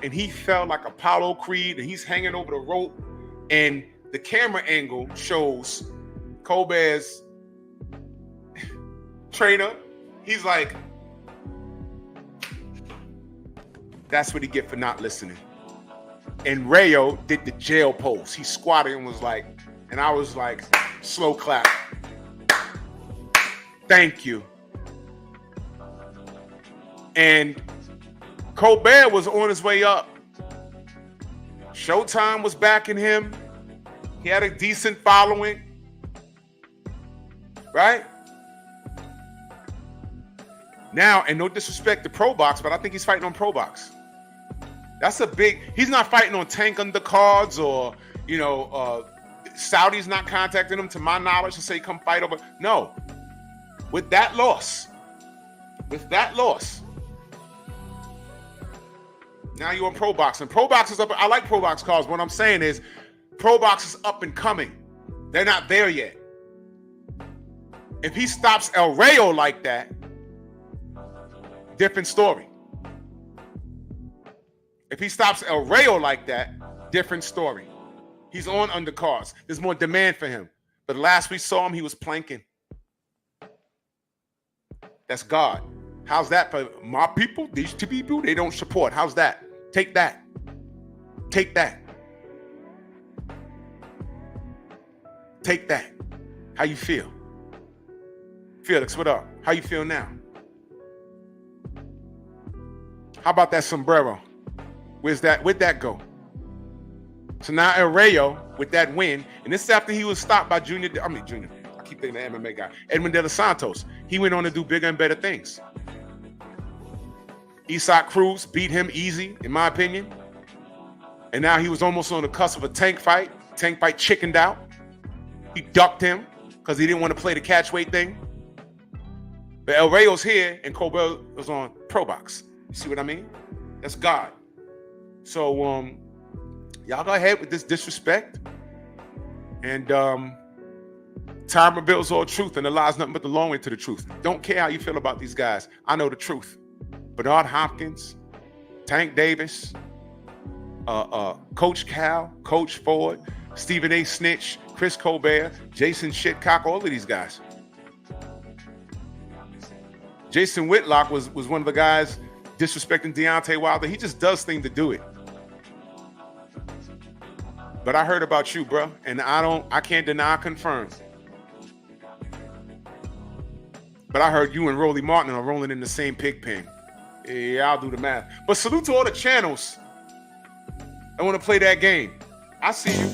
and he fell like Apollo Creed, and he's hanging over the rope, and the camera angle shows Colbert's trainer. He's like, that's what he get for not listening. And Rayo did the jail pose. He squatted and was like, and I was like, slow clap. Thank you. And Colbert was on his way up. Showtime was backing him. He had a decent following. Right? Now, and no disrespect to Pro Box, but I think he's fighting on Pro Box. That's a big, he's not fighting on Tank undercards or, Saudi's not contacting him to my knowledge to say come fight over. No. With that loss, now you're on Pro Box. And Pro Box is up. I like Pro Box cards. What I'm saying is Pro Box is up and coming. They're not there yet. If he stops El Rayo like that, different story. If he stops El Rayo like that, different story. He's on undercards. There's more demand for him. But last we saw him, he was planking. That's God. How's that for my people? These two people, they don't support. How's that? Take that. Take that. Take that. How you feel? Felix, what up? How you feel now? How about that sombrero? Where'd that go? So now El Rayo with that win, and this is after he was stopped by Junior. I keep thinking the MMA guy, Edwin De Los Santos. He went on to do bigger and better things. Isaac Cruz beat him easy, in my opinion. And now he was almost on the cusp of a Tank fight. Tank fight chickened out. He ducked him because he didn't want to play the catch weight thing. But El Rayo's here, and Colbert was on Pro Box. You see what I mean? That's God. So y'all go ahead with this disrespect. And time reveals all truth, and the lie's nothing but the long way to the truth. Don't care how you feel about these guys. I know the truth. Bernard Hopkins, Tank Davis, Coach Cal, Coach Ford, Stephen A. Snitch, Chris Colbert, Jason Shitcock, all of these guys. Jason Whitlock was one of the guys disrespecting Deontay Wilder. He just does things to do it. But I heard about you, bro, and I can't deny or confirm. But I heard you and Rolly Martin are rolling in the same pig pen. Yeah, I'll do the math. But salute to all the channels. I want to play that game. I see you.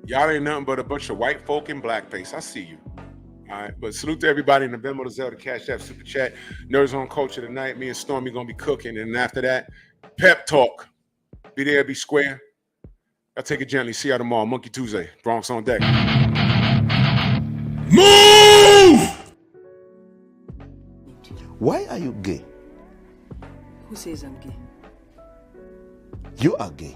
Y'all ain't nothing but a bunch of white folk in blackface. I see you. All right, but salute to everybody in the Venmo, the Zelda, Cash App, Super Chat. Nerds on Culture tonight. Me and Stormy gonna be cooking, and after that, pep talk. Be there, be square. I'll take it gently. See y'all tomorrow. Monkey Tuesday. Bronx on deck. Move! Why are you gay? Who says I'm gay? You are gay.